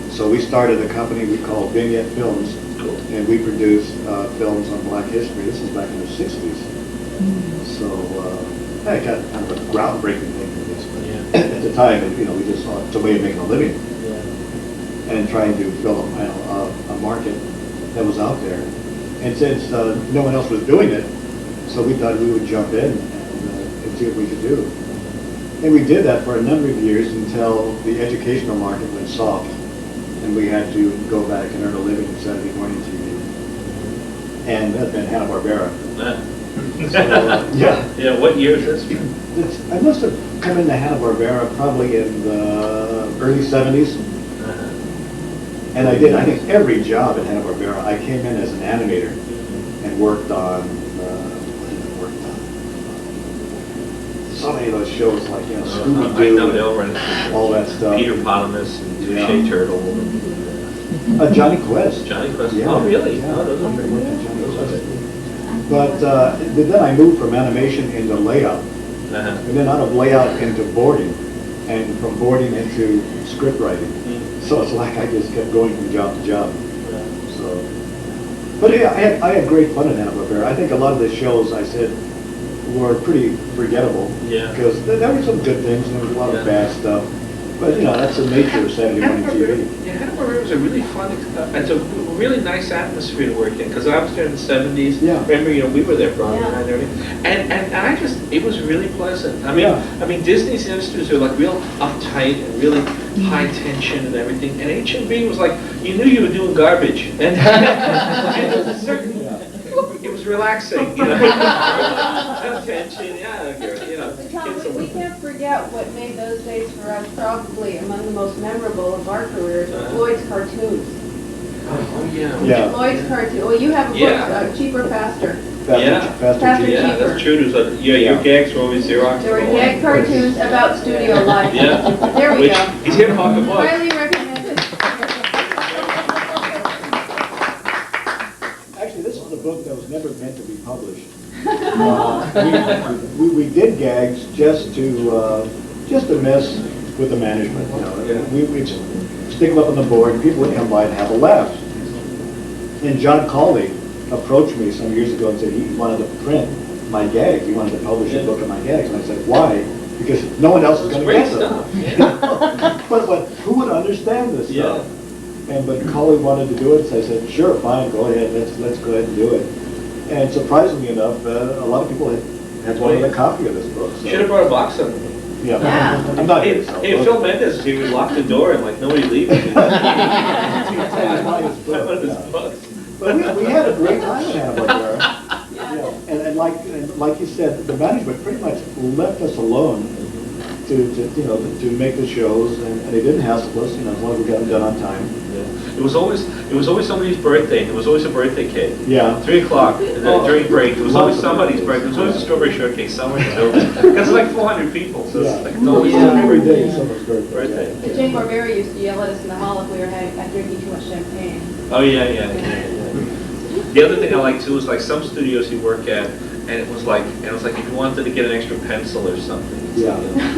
B: So we started a company we called Vignette Films, and we produced films on Black history. This is back in the 60s. So I got kind of a groundbreaking thing for this. But at the time, you know, we just saw it's a way of making a living and trying to fill a market that was out there. And since no one else was doing it, so we thought we would jump in and see what we could do. And we did that for a number of years until the educational market went soft, and we had to go back and earn a living in Saturday morning TV. And that meant Hanna-Barbera. So, yeah.
D: Yeah, what year is this?
B: I must have come into Hanna-Barbera probably in the early 70s. And I think every job at Hanna-Barbera, I came in as an animator and worked on, so many of those shows like, you know,
D: I know
B: Scooby-Doo,
D: they'll run
B: all that stuff.
D: Peter Potamus and Touche Turtle.
B: Johnny Quest.
D: Johnny Quest.
B: Yeah.
D: Oh, really?
B: Yeah.
D: Oh, those are pretty good.
B: Johnny Quest. But then I moved from animation into layout, and then out of layout into boarding. and from boarding into script writing. So it's like I just kept going from job to job. So, but yeah, I had great fun at Hanna-Barbera. I think a lot of the shows I said were pretty forgettable.
A: Yeah.
B: Because there were some good things and there was a lot of bad stuff. But you know, that's the nature of Saturday morning TV.
D: Yeah, Hanna-Barbera was a really fun, it's a really nice atmosphere to work in, because I was there in the 70s.
B: Yeah.
D: Remember, we were there, Brian
F: Yeah.
D: and everything. And I just, it was really pleasant.
B: Yeah.
D: I mean, Disney's industries are like real uptight and really high tension and everything. And HMB was like, you knew you were doing garbage. And there was a certain, it was relaxing, No tension,
F: But Tom, we can't forget what made those days for us probably among the most memorable of our careers, Floyd's cartoons.
D: Oh, yeah.
B: Yeah.
F: Lloyd's cartoon, well, you have a book,
D: Yeah.
F: Cheaper, Faster.
B: Faster
F: Faster,
B: TV.
D: Yeah, that's true. There's a, your gags were always Xerox.
F: There were gag cartoons about studio life.
D: Yeah.
F: There we
D: Which,
F: go.
D: he's here to hawk a book.
F: Highly recommended.
B: Actually, this is a book that was never meant to be published. We did gags just to mess with the management. We'd stick them up on the board, and people would come by and have a laugh. And John Cawley approached me some years ago and said he wanted to print my gags. He wanted to publish a book of my gags. And I said, why? Because no one else is going to
D: Great
B: get them.
D: stuff. Yeah.
B: But who would understand this
D: Yeah.
B: stuff? But Cawley wanted to do it, so I said, sure, fine, go ahead, let's go ahead and do it. And surprisingly enough, a lot of people had wanted a copy of this book. So.
D: Should have brought a box of them.
B: Yeah,
F: Yeah.
B: I'm not
D: Hey,
B: here, so.
D: hey, Phil Mendes, he would lock the door and like nobody leaves.
B: Buy his book, yeah. But we had a great time in Hanna-Barbera. Yeah. And like you said, the management pretty much left us alone to make the shows, and they didn't hassle us, as long as we got them done on time.
D: It was always somebody's birthday. It was always a birthday cake.
B: Yeah.
D: 3 o'clock during break. It was always somebody's birthday. It was always a strawberry shortcake somewhere in the building. Because it's like 400 people, so it's like it's always
B: Every day is someone's birthday.
D: birthday.
F: And Jane Barbera used to yell at us in the hall if we were drinking too much champagne.
D: Oh yeah. The other thing I like too is like some studios you work at, and it was like if you wanted to get an extra pencil or something.
B: Yeah.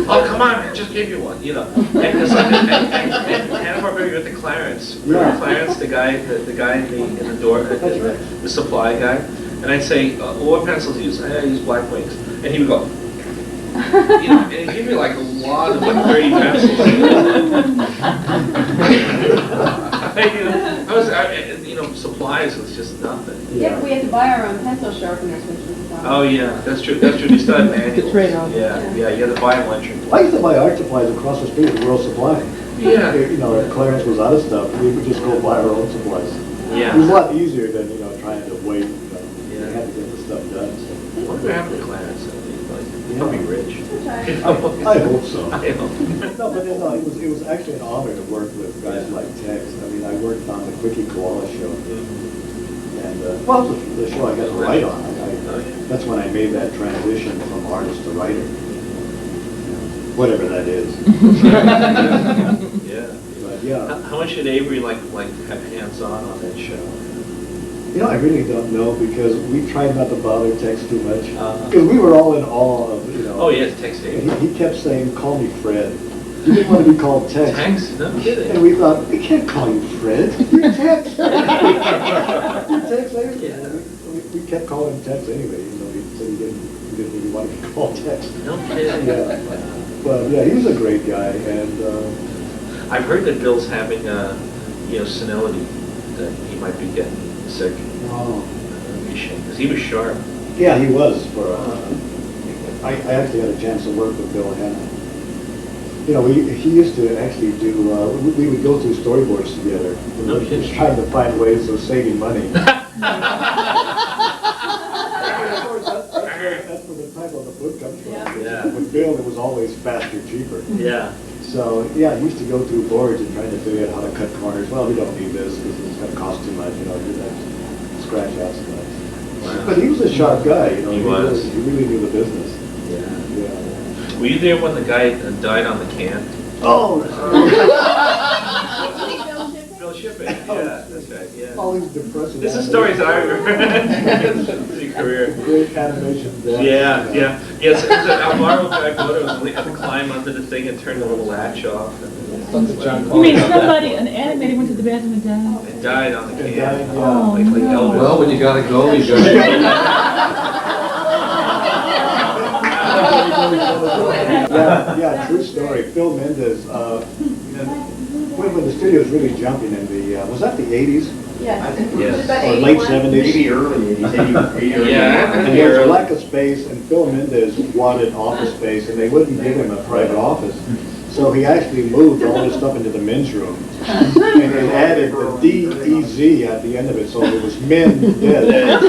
D: Oh come on, man, just give you one, And it's like and Hanna-Barbera, you're at the Clarence. Remember Clarence, the guy in the door, the supply guy. And I'd say, what pencils do you use? I use Black Wings, and he would go. And he'd give me like a lot of like 30 pencils. Supplies was just nothing.
F: Yeah, we had to buy our own pencil sharpeners, which was fun.
D: Oh yeah, that's true. They still had manuals.
C: trade-off.
D: Yeah, you had to buy them lunch.
B: I used to buy art supplies across the street at World Supply.
D: Yeah.
B: If Clarence was out of stuff, we would just go buy our own supplies.
D: Yeah.
B: It was a lot easier than, trying to wait. You
D: Yeah.
B: had to get the stuff done. So.
D: Whatever happened to Clarence? He'd probably be rich.
F: Okay.
B: I hope so.
D: I hope.
B: No, but it was actually an honor to work with guys like Tex. I mean, I worked on the Quickie Koala show. And, well, the show I got to write on. That's when I made that transition from artist to writer. Whatever that is.
D: Yeah.
B: But yeah.
D: How much did Avery like have hands-on on that show?
B: I really don't know because we tried not to bother Tex too much.
D: Uh-huh.
B: Because we were all in awe of,
D: Oh yes, Tex Avery.
B: And he kept saying, call me Fred. He didn't want to be called Tex.
D: Tex? No kidding.
B: And we thought, we can't call you Fred. You're Tex. You're Tex Avery.
D: Yeah.
B: We kept calling him Tex anyway, even though he said he didn't really want to be called Tex.
D: No kidding.
B: Yeah. But yeah, he was a great guy, and
D: I've heard that Bill's having senility, that he might be getting sick.
B: oh,
D: Because he was sharp.
B: yeah, he was. I actually had a chance to work with Bill Hanna. He used to actually do. We would go through storyboards together.
D: No
B: He was
D: kidding.
B: trying to find ways of saving money. That's where the title of the book comes from.
D: Yeah.
B: With Bill, it was always faster, cheaper.
D: Yeah.
B: So, yeah, he used to go through boards and trying to figure out how to cut corners. Well, we don't need this because it's going to cost too much, do that scratch out stuff.
D: Wow.
B: But he was a sharp guy,
D: He was.
B: He really knew the business.
D: Yeah.
B: Yeah.
D: Were you there when the guy died on the can?
B: Oh,
F: Bill Shippen?
D: Bill Hunchback. Yeah, that's right, yeah.
B: All these depressing.
D: This is stories that I remember. Your career.
B: Great animation.
D: Yeah, yeah. Yes, Alvaro Dragoto had to climb onto the thing and turn the little latch off.
C: You mean somebody, an animator went to the bathroom and died?
D: It died on the
B: It
D: can.
B: died,
C: Oh,
D: Like
C: no.
D: Elvis.
H: Well, when you gotta go, you gotta
B: Yeah, true story. Phil Mendes, when the studio was really jumping in the, was that the 80s?
F: Yes.
D: Yes.
F: Was it about
B: Or late
F: 81?
B: 70s?
I: Maybe early 80s, 80s.
D: Yeah.
B: And there was a lack of space, and Phil Mendes wanted office space, and they wouldn't give him a private office. So he actually moved all his stuff into the men's room, and then added the D-E-Z at the end of it, so it was men dead.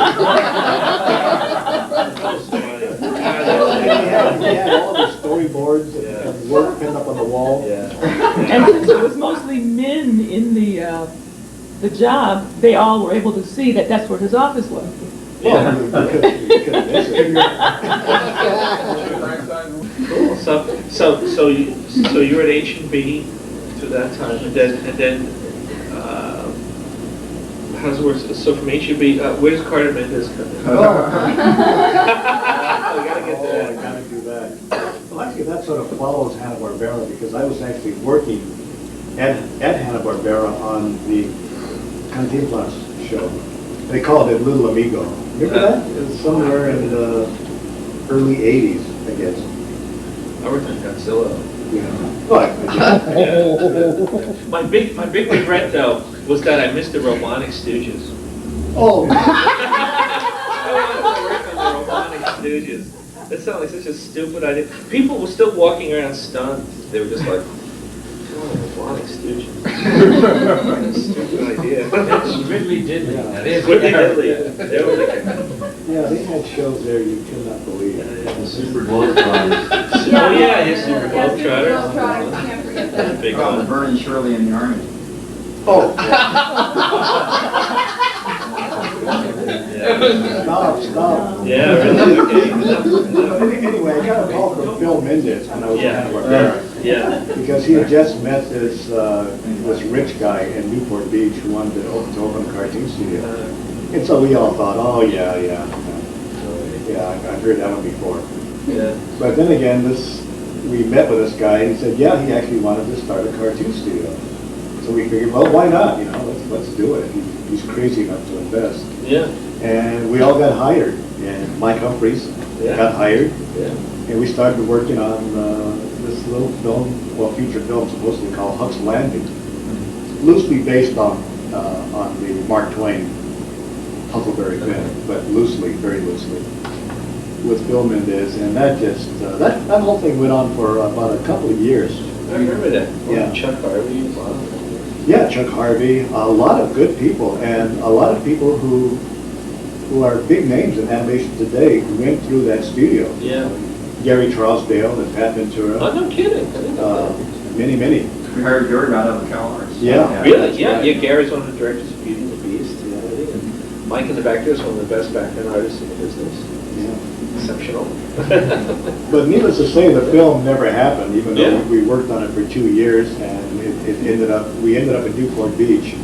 B: And he had all the storyboards and work pinned up on the wall.
C: And since it was mostly men in the job, they all were able to see that that's where his office was.
B: Well, you couldn't miss it.
D: Cool. So you were at H&B to that time, and then how's it work? So from H&B, where does Carter-Mendes come in?
B: Oh.
D: We gotta get to
B: I
D: that.
B: gotta do that. Well, actually, that sort of follows Hanna-Barbera, because I was actually working at Hanna-Barbera on the Cantinflas show. They called it Little Amigo. Remember that? It was somewhere in the early 80s, I guess.
D: I worked on Godzilla.
B: Yeah. But,
D: My big regret though was that I missed the Robotic Stooges.
B: oh,
D: I wanted to work on the Robotic Stooges. That sounded like such a stupid idea. People were still walking around stunned. They were just like, oh, Robotic Stooges. What a stupid idea.
H: Ridley Diddley. That is.
D: Quickly Diddley. They were like,
B: yeah, they had shows there you could not believe.
H: The Super Globetrotters.
D: oh yeah, yes, Super
F: Yes, Super
D: Globetrotters.
F: Globetrotters, can't forget that.
D: Big
I: Oh,
D: one.
I: Vernon Shirley in the Army.
B: Oh,
D: Yeah.
B: stop.
D: Yeah, really, okay.
B: Anyway, I got a call from Phil Mendes when I was
D: Yeah.
B: at Hanna-Barbera.
D: Yeah.
B: Because he had just met this rich guy in Newport Beach who wanted to open a cartoon studio. And so we all thought, oh, yeah, I've heard that one before.
D: Yeah.
B: But then again, we met with this guy, and he said, yeah, he actually wanted to start a cartoon studio. So we figured, well, why not, let's do it. He's crazy enough to invest.
D: Yeah.
B: And we all got hired, and Mike Humphreys got hired,
D: Yeah.
B: and we started working on this little film, well, feature film supposedly called Huck's Landing, loosely based on the Mark Twain Huckleberry Finn, but loosely, very loosely, with Phil Mendes, and that that whole thing went on for about a couple of years.
D: I remember that.
B: Yeah.
D: Chuck Harvey. Wow.
B: Yeah, Chuck Harvey, a lot of good people, and a lot of people who are big names in animation today who went through that studio.
D: Yeah.
B: Gary Trousdale and Pat Ventura.
D: Oh, no kidding. I didn't know that.
B: Many.
I: We hired Gary right out of the CalArts.
B: Yeah.
D: Really? Yeah. Yeah. Gary's one of the directors of Beauty and the Beast. Yeah. And Mike in the back there is one of the best background artists in the business.
B: Yeah.
D: Exceptional.
B: But needless to say, the film never happened, even though
D: Yeah.
B: we worked on it for 2 years, and we ended up in Newport Beach.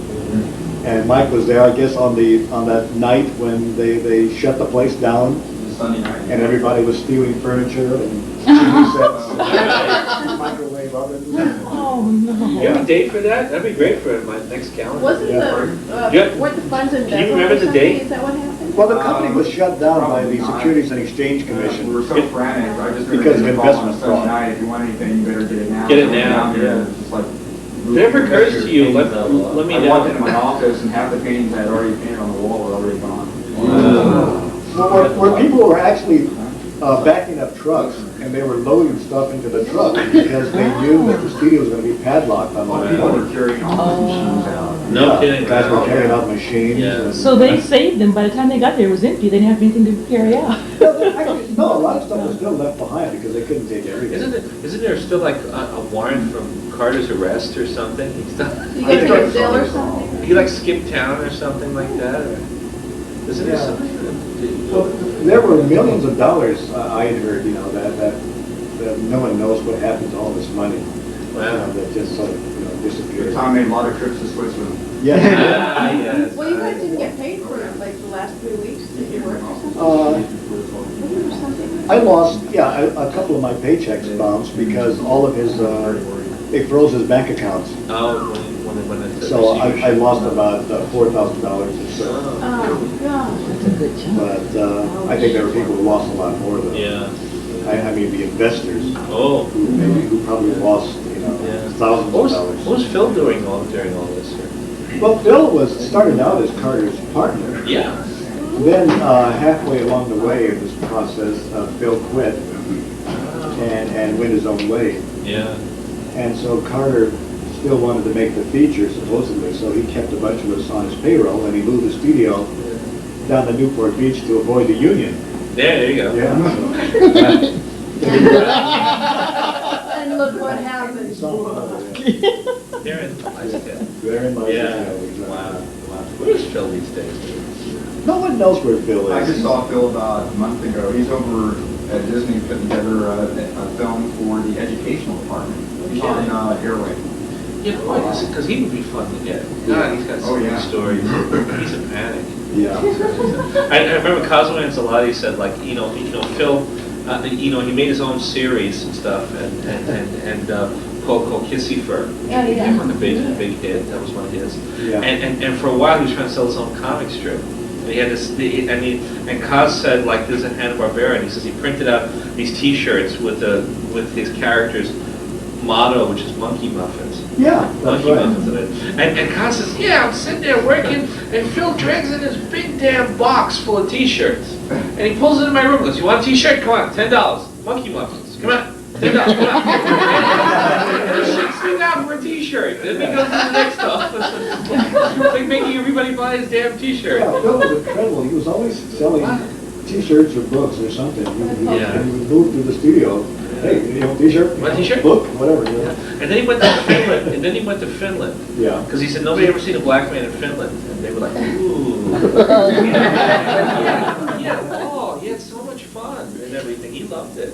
B: And Mike was there, I guess, on that night when they shut the place down,
I: Sunday night.
B: and everybody was stealing furniture and TV sets, microwave ovens.
C: Oh, no.
D: You have a date for that? That'd be great for my next calendar.
F: Wasn't
D: Yeah.
F: weren't the funds
D: Can
F: embezzled
D: you remember
F: or
D: the
F: something?
D: date?
F: Is that what happened?
B: Well, the company was shut down by the
I: Probably not.
B: Securities and Exchange
I: We
B: Commission.
I: were so frantic, I just
B: Because of
I: on
B: investment
I: Sunday
B: fraud.
I: night, if you want anything, you better get it now.
D: Get it
I: So I went
D: now,
I: down there,
D: yeah.
I: and just like.
D: If it ever occurs to you, let me
I: I
D: know.
I: walked into my office and half the paintings I had already painted on the wall were already gone.
B: Well, where people were actually backing up trucks, and they were loading stuff into the truck because they knew that the studio was going to be padlocked on all
I: People
B: the
I: were carrying all these machines out.
D: No
B: Yeah,
D: kidding.
B: guys were carrying out machines.
D: Yeah.
B: and-
C: So they saved them. By the time they got there, it was empty. They didn't have anything to carry out.
B: Actually, no, a lot of stuff was still left behind because they couldn't take everything.
D: Isn't there still like a warrant from Carter's arrest or something?
F: You guys in Brazil or something?
D: He like skipped town or something like that? Or isn't there
B: Yeah.
D: something?
B: So there were millions of dollars, I had heard, that no one knows what happened to all this money.
D: Wow.
B: That just sort of,
I: The
B: disappeared.
I: Tom made a lot of trips to Switzerland.
B: Yes.
D: Yes.
F: Well, you guys didn't get paid for like the last 3 weeks, did you work or something?
B: Uh,
F: Or something?
B: I lost, yeah, a couple of my paychecks bounced because all of his, they froze his bank accounts.
D: Oh, when it.
B: So I lost about $4,000 or so.
F: Oh, gosh.
C: That's a good job.
B: But I think there were people who lost a lot more though.
D: Yeah.
B: I mean, the investors
D: Oh.
B: who probably lost,
D: Yeah.
B: thousands
D: What
B: of
D: was,
B: dollars.
D: what was Phil doing during all this?
B: Well, Phil started out as Carter's partner.
D: Yeah.
B: Then halfway along the way of this process, Phil quit and went his own way.
D: Yeah.
B: And so Carter still wanted to make the feature supposedly, so he kept a bunch of us on his payroll and he moved the studio down to Newport Beach to avoid the union.
D: There you go.
B: Yeah.
F: And look what happened.
D: They're in Lifestead.
B: Very much.
D: Yeah. Wow. Where's Phil these days?
B: No one knows where Phil
I: I
B: is.
I: just saw Phil about a month ago. He's over at Disney putting together a film for the educational department. He's on Airway.
D: Yeah, boy, because he would be fun to get. God, he's got so
I: Oh,
D: many
I: yeah.
D: stories. He's a panic.
B: Yeah.
D: I remember Cosmo Ancelotti said, like, Phil, he made his own series and stuff, and called Kissy Fur, which became like a big hit. That was one of his.
B: Yeah.
D: And for a while he was trying to sell his own comic strip. And he had this, and Cos said, like, this is a Hanna-Barbera, and he says he printed out these T-shirts with his character's motto, which is Monkey Muffins.
B: Yeah, that's
D: Monkey
B: right.
D: Muffins in it. And Cos says, yeah, I'm sitting there working, and Phil drags in this big damn box full of T-shirts. And he pulls it in my room and goes, you want a T-shirt? Come on, $10. Monkey Muffins. Come on. $10, come on. And he shakes me down for a T-shirt. Then he goes to the next stuff. It's like making everybody buy his damn T-shirt.
B: Yeah, Phil was incredible. He was always selling T-shirts or books or something. He
D: Yeah.
B: would move to the studio. Hey, T-shirt?
D: Want a T-shirt?
B: Book? Whatever.
D: Yeah. And then he went to Finland.
B: Yeah.
D: Because he said nobody ever seen a black man in Finland. And they were like, ooh. Yeah, oh, he had so much fun and everything. He loved it.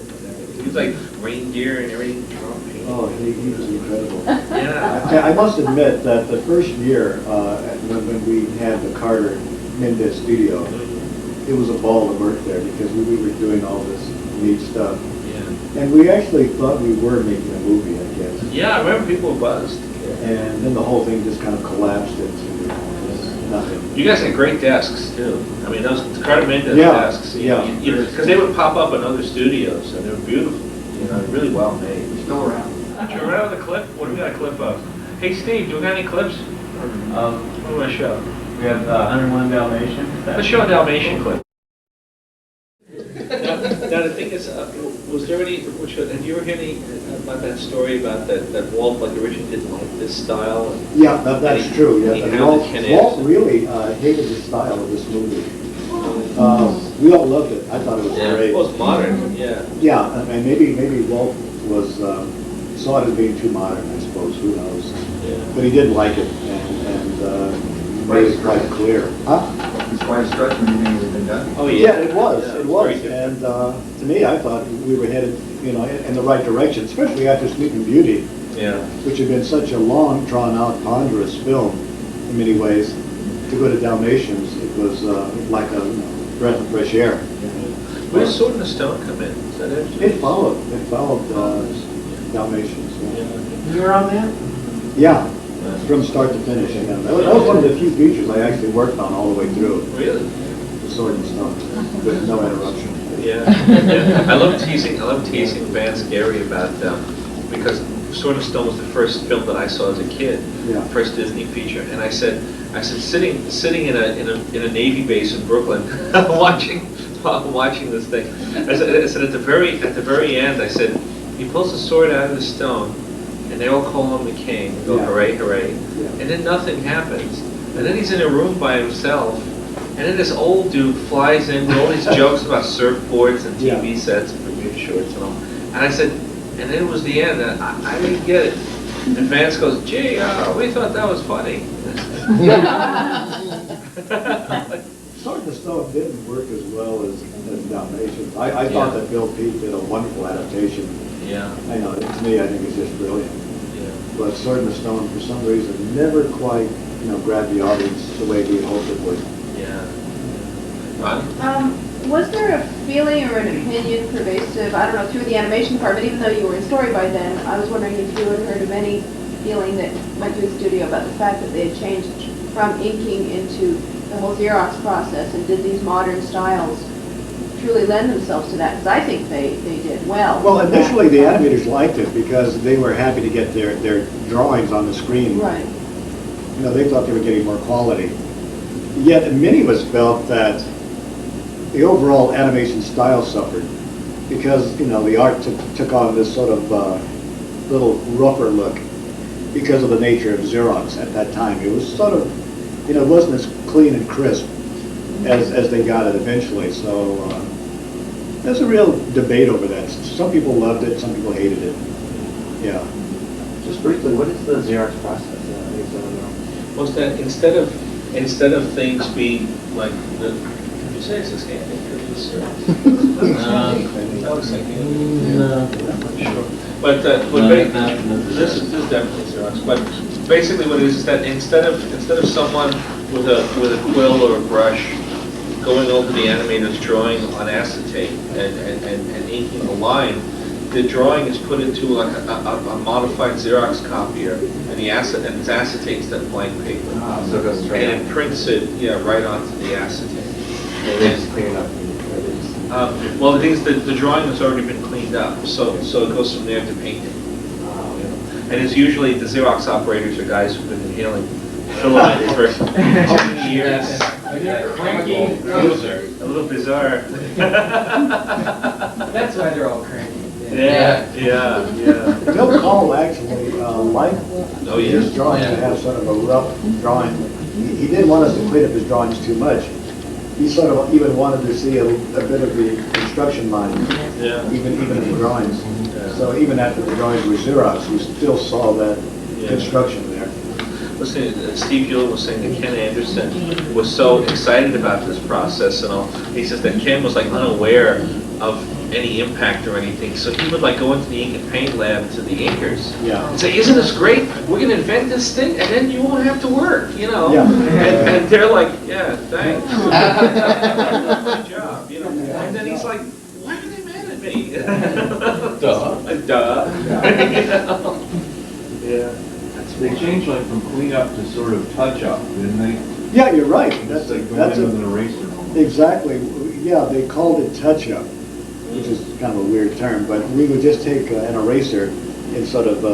D: He was like reindeer and everything.
B: Oh, he was incredible.
D: Yeah.
B: I must admit that the first year when we had the Carter-Mendes studio, it was a ball to work there because we were doing all this neat stuff.
D: Yeah.
B: And we actually thought we were making a movie, I guess.
D: Yeah, I remember people were buzzed.
B: And then the whole thing just kind of collapsed into nothing.
D: You guys had great desks too. I mean, those Carter-Mendes
B: Yeah,
D: desks.
B: yeah.
D: Because they would pop up in other studios and they were beautiful. Really well made.
I: Still around.
D: Do you remember the clip? What do we got a clip of? Hey Steve, do we got any clips? What do we want to show?
H: We have 101 Dalmatian.
D: Let's show a Dalmatian clip. Now the thing is, was there any, have you ever heard any about that story about that Walt like originally didn't like this style?
B: Yeah, that's true.
D: and he
B: Yeah,
D: hounded Ken
B: Walt
D: Anderson.
B: really hated the style of this movie. We all loved it. I thought it was great.
D: Well, it's modern, yeah.
B: Yeah, and maybe Walt was saw it as being too modern. I suppose. Who knows?
D: Yeah.
B: But he did like it, and made it quite clear. Huh?
I: It's quite a stretch when you think it had been done.
D: Oh
B: Yeah, it was.
D: Yeah,
B: It was.
D: very different.
B: And to me, I thought we were headed, in the right direction, especially after Sleeping Beauty,
D: Yeah.
B: which had been such a long, drawn-out, ponderous film in many ways. To go to Dalmatians, it was like a breath of fresh air.
D: Where does Sword in the Stone come in? Is that it?
B: It followed Dalmatians.
E: You were on that?
B: Yeah, from start to finish. Yeah. That was one of the few features I actually worked on all the way through.
D: Really?
B: The Sword and Stone, with no interruption.
D: Yeah. I love teasing Vance Gary about because Sword and Stone was the first film that I saw as a kid,
B: Yeah.
D: first Disney feature, and I said sitting in a Navy base in Brooklyn, watching this thing. I said at the very end, I said he pulls the sword out of the stone, and they all call him the king, and go
B: Yeah.
D: hooray, hooray,
B: Yeah.
D: and then nothing happens, and then he's in a room by himself. And then this old dude flies in with all these jokes about surfboards and TV sets and Bermuda shorts and all. And I said, and then it was the end, and I didn't get it. And Vance goes, gee, we thought that was funny.
B: Sword and Stone didn't work as well as Dalmatians. I thought that Bill Peet did a wonderful adaptation.
D: Yeah.
B: I know, to me, I think it's just brilliant.
D: Yeah.
B: But Sword and Stone, for some reason, never quite grab the audience the way we hoped it would.
D: Yeah. Ron?
F: Was there a feeling or an opinion pervasive, I don't know, through the animation department, even though you were in story by then, I was wondering if you had heard of any feeling that went through the studio about the fact that they had changed from inking into the whole Xerox process, and did these modern styles truly lend themselves to that? Because I think they did well.
B: Well, initially the animators liked it because they were happy to get their drawings on the screen.
F: Right.
B: They thought they were getting more quality. Yet many of us felt that the overall animation style suffered because, the art took on this sort of little rougher look because of the nature of Xerox at that time. It was sort of, it wasn't as clean and crisp as they got it eventually. So there's a real debate over that. Some people loved it, some people hated it. Yeah.
H: Just briefly, what is the Xerox process?
D: Was that instead of things being like the, did you say it's a scanning? I was thinking.
H: No.
D: Sure. But this is definitely Xerox. But basically, what it is that instead of someone with a quill or a brush going over the animator's drawing on acetate and inking a line, the drawing is put into like a modified Xerox copier, and it's acetate instead of blank paper.
H: So it goes straight
D: and it prints it, right onto the acetate.
H: And it's clean up.
D: Well, the thing is that the drawing has already been cleaned up, so it goes from there to painting. And it's usually the Xerox operators are guys who've been inhaling filament for 10 years.
H: Cranky.
D: A little bizarre.
E: That's why they're all cranky.
D: Yeah.
B: Bill Cole actually liked his drawings to have sort of a rough drawing. He didn't want us to clean up his drawings too much. He sort of even wanted to see a bit of the construction lines, even in the drawings. So even after the drawings were Xerox, you still saw that construction there.
D: Listen, Steve Hewlett was saying that Ken Anderson was so excited about this process and all. He says that Ken was like unaware of any impact or anything, so he would like go into the ink and paint lab to the inkers and say, "Isn't this great? We're going to invent this thing, and then you won't have to work," And they're like, "Yeah, thanks, good job," And then he's like, "Why are they mad at me?" Duh. Yeah.
G: They changed like from cleanup to sort of touch-up, didn't they?
B: Yeah, you're right.
G: That's like going in with an eraser.
B: Exactly. Yeah, they called it touch-up, which is kind of a weird term, but we would just take an eraser and sort of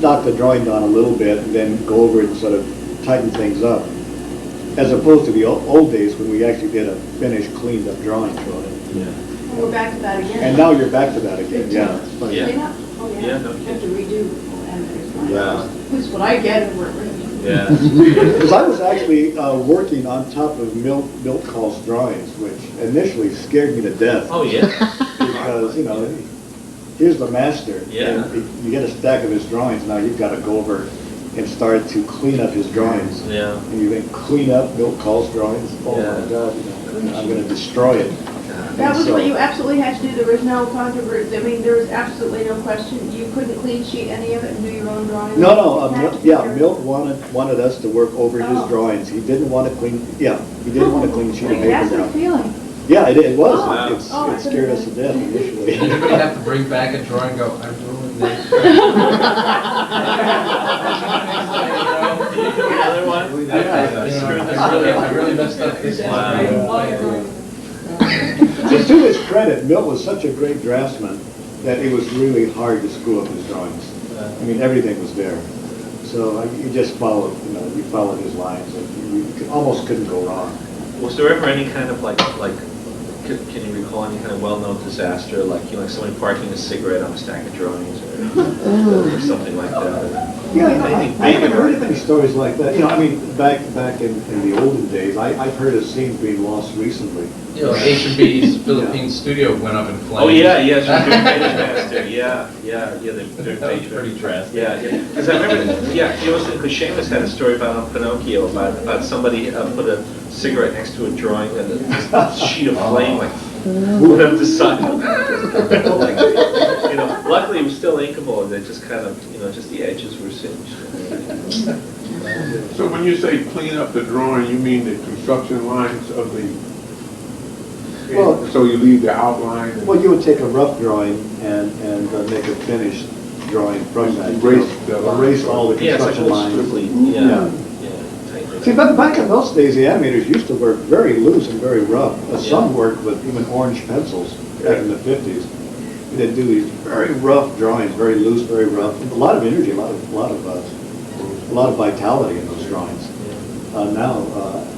B: knock the drawing down a little bit and then go over it and sort of tighten things up, as opposed to the old days when we actually did a finished, cleaned-up drawing for it.
F: And we're back to that again.
B: And now you're back to that again, yeah. It's funny.
F: Clean up? Oh, yeah.
D: Yeah, no
F: You have to redo animators' lines.
B: Yeah.
F: That's what I get and we're
D: Yeah.
B: Because I was actually working on top of Milt Call's drawings, which initially scared me to death.
D: Oh yeah.
B: Because, here's the master.
D: Yeah.
B: And you get a stack of his drawings, now you've got to go over and start to clean up his drawings.
D: Yeah.
B: And you then clean up Milt Call's drawings. Oh my God, I'm going to destroy it.
F: That was what you absolutely had to do. There was no controversy. I mean, there was absolutely no question. You couldn't clean sheet any of it and do your own drawing?
B: No. Milt wanted us to work over his drawings. He didn't want to clean, he didn't want to clean sheet of paper
F: That's the
B: down.
F: feeling.
B: Yeah, it was.
F: Oh.
B: It scared us to death initially.
J: You have to bring back a drawing and go, I'm ruined this.
D: Another one?
J: I really messed up this one.
B: To his credit, Milt was such a great draftsman that it was really hard to screw up his drawings. I mean, everything was there. So you just followed, you followed his lines, and you almost couldn't go wrong.
D: Was there ever any kind of like, can you recall any kind of well-known disaster, like somebody parking a cigarette on a stack of drawings, or something like that?
B: Yeah, I haven't heard of any stories like that. Back in the olden days, I've heard of scenes being lost recently.
J: H&B's Philippine studio went up in flames.
D: Oh yes, Master. They're
J: That was pretty drastic.
D: Because I remember, because Seamus had a story about Pinocchio about somebody put a cigarette next to a drawing and a sheet of flame went up the side. Luckily it was still inkable, and they just kind of, just the edges were singed.
G: So when you say clean up the drawing, you mean the construction lines of the,
B: Well-
G: so you leave the outline? and-
B: Well, you would take a rough drawing and make a finished drawing from that.
G: Erase the lines.
B: Erase all the
D: Yeah, it's like
B: construction
D: a little
B: lines.
D: squiggly,
B: Yeah.
D: yeah, tighten it
B: See,
D: up.
B: but back in those days, the animators used to work very loose and very rough. Some worked with even orange pencils back in the 50s. They'd do these very rough drawings, very loose, very rough. A lot of energy, a lot of vitality in those drawings. Now,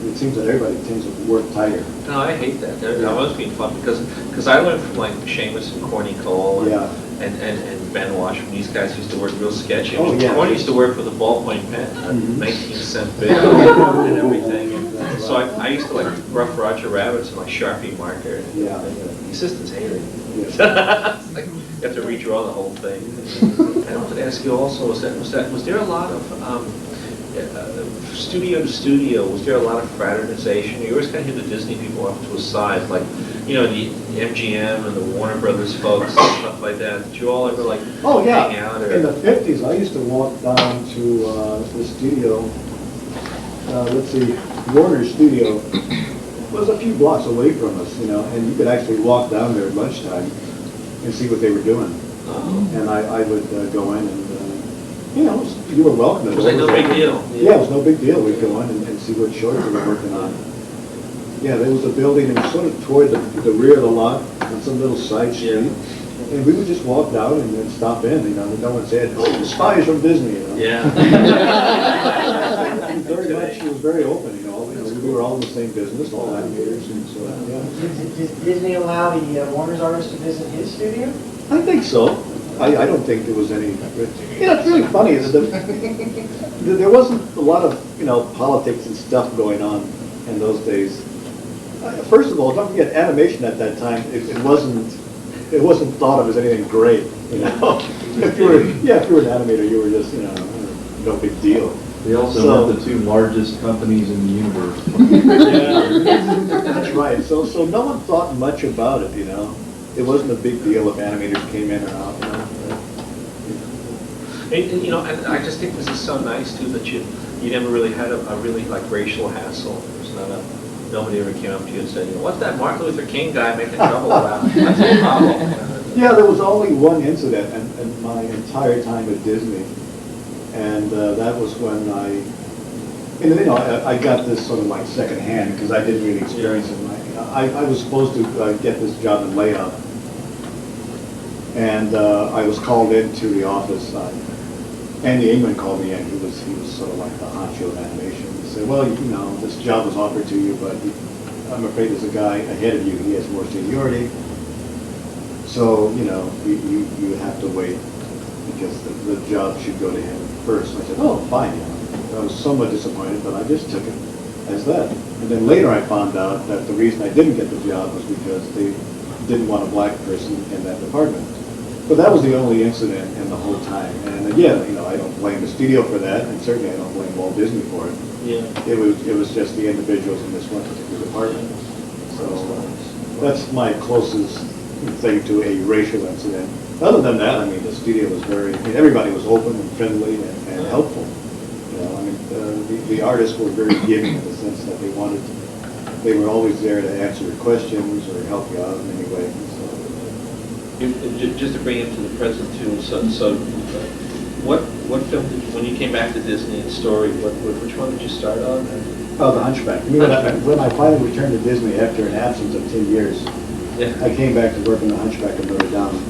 B: it seems that everybody tends to work tighter.
D: No, I hate that. That was being fun because I learned from like Seamus and Corny Cole
B: Yeah.
D: and Ben Washington. These guys used to work real sketchy.
B: Oh, yeah.
D: Corny used to work with a ballpoint pen, a
B: Mhm.
D: 19-cent bill and everything. And so I used to like rough Roger Rabbits and like Sharpie marker.
B: Yeah.
D: The assistants hated it.
B: Yes.
D: It's like you have to redraw the whole thing. I wanted to ask you also, was there a lot of studio to studio, was there a lot of fraternization? You always kind of hear the Disney people off to a side, like, you know, the MGM and the Warner Brothers folks and stuff like that. Did you all ever like
B: Oh, yeah.
D: hang out?
B: In the 50s, I used to walk down to the studio, let's see, Warner's studio was a few blocks away from us, you know, and you could actually walk down there at lunchtime and see what they were doing.
D: Oh.
B: And I would go in and, you know, you were welcome.
D: It was like no big deal.
B: Yeah, it was no big deal. We'd go in and see what short they were working on. Yeah, there was a building and sort of toward the rear of the lot on some little side street. And we would just walk down and then stop in, you know, and no one said, oh, the spies from Disney, you know.
D: Yeah.
B: Very much, it was very open, you know, we were all in the same business, all animators, and so, yeah.
E: Did Disney allow the Warner's artists to visit his studio?
B: I think so. I don't think there was any, you know, it's really funny, is that there wasn't a lot of, you know, politics and stuff going on in those days. First of all, don't forget, animation at that time, it wasn't thought of as anything great, you know. If you were an animator, you were just, you know, no big deal.
K: They also have the two largest companies in the universe.
B: Yeah, that's right. So no one thought much about it, you know. It wasn't a big deal if animators came in or out, you know.
D: And, you know, and I just think this is so nice too that you never really had a really like racial hassle. Nobody ever came up to you and said, you know, what's that Martin Luther King guy making trouble about? That's no problem.
B: Yeah, there was only one incident in my entire time at Disney, and that was when I got this sort of like second hand because I didn't really experience it. I was supposed to get this job in Layoffs, and I was called into the office. Andy Ingman called me in. He was sort of like the honcho in animation. He said, well, you know, this job was offered to you, but I'm afraid there's a guy ahead of you. He has more seniority. So, you know, you have to wait because the job should go to him first. I said, oh, fine. You know. I was somewhat disappointed, but I just took it as that. And then later I found out that the reason I didn't get the job was because they didn't want a black person in that department. But that was the only incident in the whole time. And again, you know, I don't blame the studio for that, and certainly I don't blame Walt Disney for it.
D: Yeah.
B: It was just the individuals in this one particular department. So that's my closest thing to a racial incident. Other than that, I mean, the studio was everybody was open and friendly and helpful. You know, I mean, the artists were very giving in the sense that they were always there to answer your questions or help you out in any way.
D: Just to bring it to the present too, so what film when you came back to Disney and Story, which one did you start on?
B: Oh, the Hunchback. When I finally returned to Disney after an absence of 10 years,
D: Yeah.
B: I came back to work on the Hunchback and Notre Dame.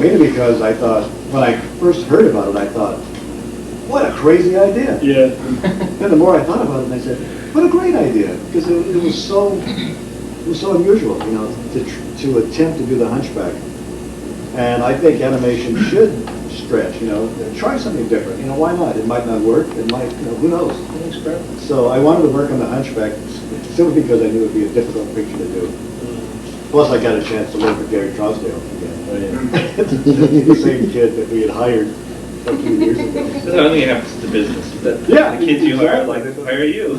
B: Mainly because I thought, when I first heard about it, I thought, what a crazy idea.
A: Yeah.
B: Then the more I thought about it, I said, what a great idea, because it was so unusual, you know, to attempt to do the Hunchback. And I think animation should stretch, you know, try something different. You know, why not? It might not work. It might, you know, who knows? So I wanted to work on the Hunchback simply because I knew it would be a difficult picture to do. Plus, I got a chance to work with Gary Trousdale again.
D: Oh, yeah.
B: The same kid that we had hired a few years ago.
D: That's the only thing that happens to business. That
B: Yeah,
D: the kids you hire,
B: exactly.
D: like, hire you.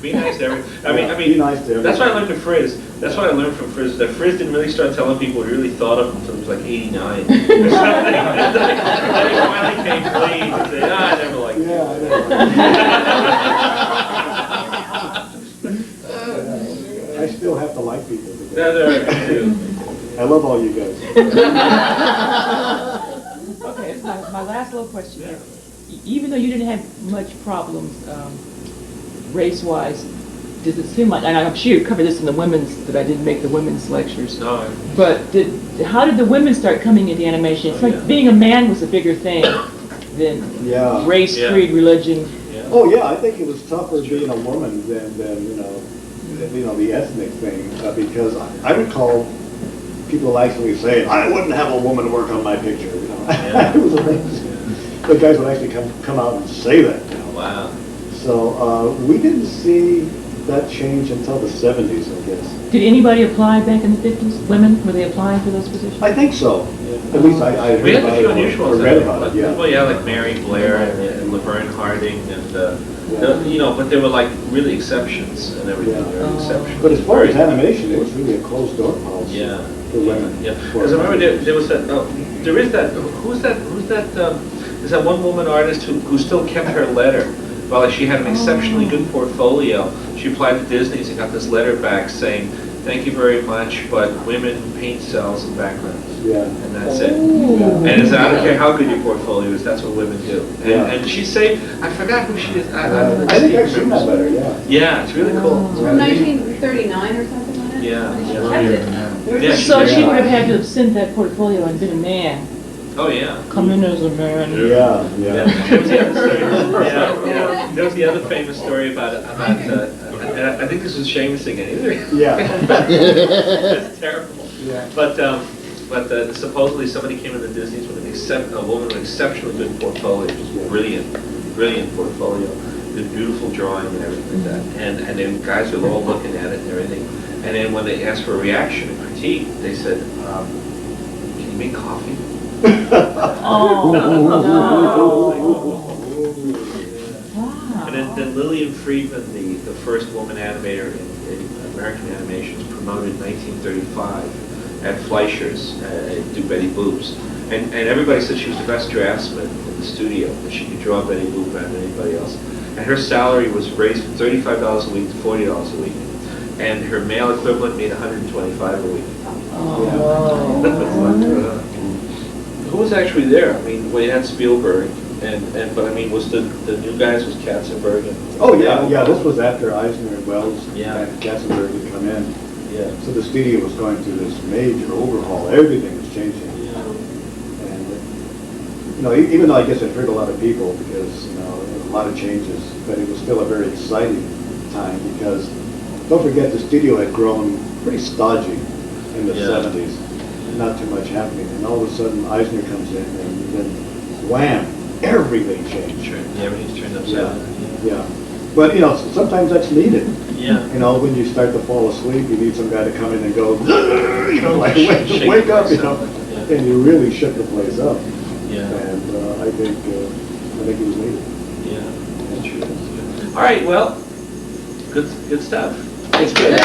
D: Be nice to everyone. I mean,
B: Be nice to everyone.
D: that's what I learned from Frizz. That's what I learned from Frizz. That Frizz didn't really start telling people what he really thought of them until he was like 89 or something. Then he finally came clean and said, I never liked you.
B: Yeah, I know. I still have to like people.
D: That's all right, too.
B: I love all you guys.
C: Okay, it's my last little question here. Even though you didn't have much problems race-wise, does it seem like, and I'm sure you covered this in the women's, that I didn't make the women's lectures,
D: No,
C: but how did the women start coming into animation? It's like being a man was a bigger thing than
B: Yeah.
C: race,
D: Yeah.
C: creed, religion.
D: yeah.
B: Oh, yeah, I think it was tougher being a woman than the ethnic thing, because I recall people actually saying, I wouldn't have a woman work on my picture, you know.
D: Yeah.
B: It was amazing. The guys would actually come out and say that, you know.
D: Wow.
B: So we didn't see that change until the 70s, I guess.
C: Did anybody apply back in the 50s? Women, were they applying for those positions?
B: I think so. At least I
D: We
B: heard
D: had a
B: about
D: few
B: it
D: unusual
B: or
D: ones.
B: read about it, yeah.
D: Well, yeah, like Mary Blair and Laverne Harding and,
B: Yeah.
D: you know, but they were like really exceptions and everything.
B: Yeah.
D: They were exceptions.
B: But as far as animation, it was really a closed door policy
D: Yeah.
B: for women.
D: Yeah, because I remember there was that, there is that, who's that, is that one woman artist who still kept her letter? While she had an exceptionally good portfolio, she applied to Disney's and got this letter back saying, thank you very much, but women paint cells and backgrounds.
B: Yeah.
D: And that's it. And it's, I don't care how good your portfolio is, that's what women do.
B: Yeah.
D: And she said, I forgot who she is.
B: I think I've seen that letter, yeah.
D: Yeah, it's really cool.
F: From 1939 or something like that?
D: Yeah,
F: She
D: yeah.
F: kept it.
D: Yeah,
C: So she would have had to have sent that portfolio and been a man.
D: Oh, yeah.
C: Come in as a man.
B: Yeah,
D: Yeah,
B: yeah.
D: there was the other story. Yeah. There was the other famous story about and I think this was Seamus again, either.
B: Yeah.
D: It's terrible.
B: Yeah.
D: But supposedly somebody came into Disney's with a woman with an exceptionally good portfolio, just brilliant portfolio, with beautiful drawing and everything like that. And then guys were all looking at it and everything. And then when they asked for a reaction and critique, they said, "Can you make coffee?"
C: Oh,
D: And then Lillian Friedman, the first woman animator in American animation, was promoted in 1935 at Fleischer's to Betty Boop's. And everybody said she was the best draftsman in the studio, that she could draw Betty Boop better than anybody else. And her salary was raised from $35 a week to $40 a week. And her male equivalent made $125 a week. Who was actually there? I mean, we had Spielberg, but I mean, was the new guys was Katzenberg and...
B: Oh, yeah, this was after Eisner and Wells
D: Yeah.
B: and Katzenberg had come in.
D: Yeah.
B: So the studio was going through this major overhaul. Everything was changing. And, even though I guess it hurt a lot of people because, a lot of changes, but it was still a very exciting time because, don't forget, the studio had grown pretty stodgy in the 70s. Not too much happening. And all of a sudden, Eisner comes in and then wham, everything changed.
D: Sure. Yeah, everything's turned upside down.
B: Yeah. But, sometimes that's needed.
D: Yeah.
B: When you start to fall asleep, you need some guy to come in and go, like,
D: Shake
B: wake
D: the
B: up,
D: place up. Yeah.
B: and you really shook the place up.
D: Yeah.
B: And I think it was needed.
D: Yeah. That's true. All right. Well, good stuff.
B: It's good.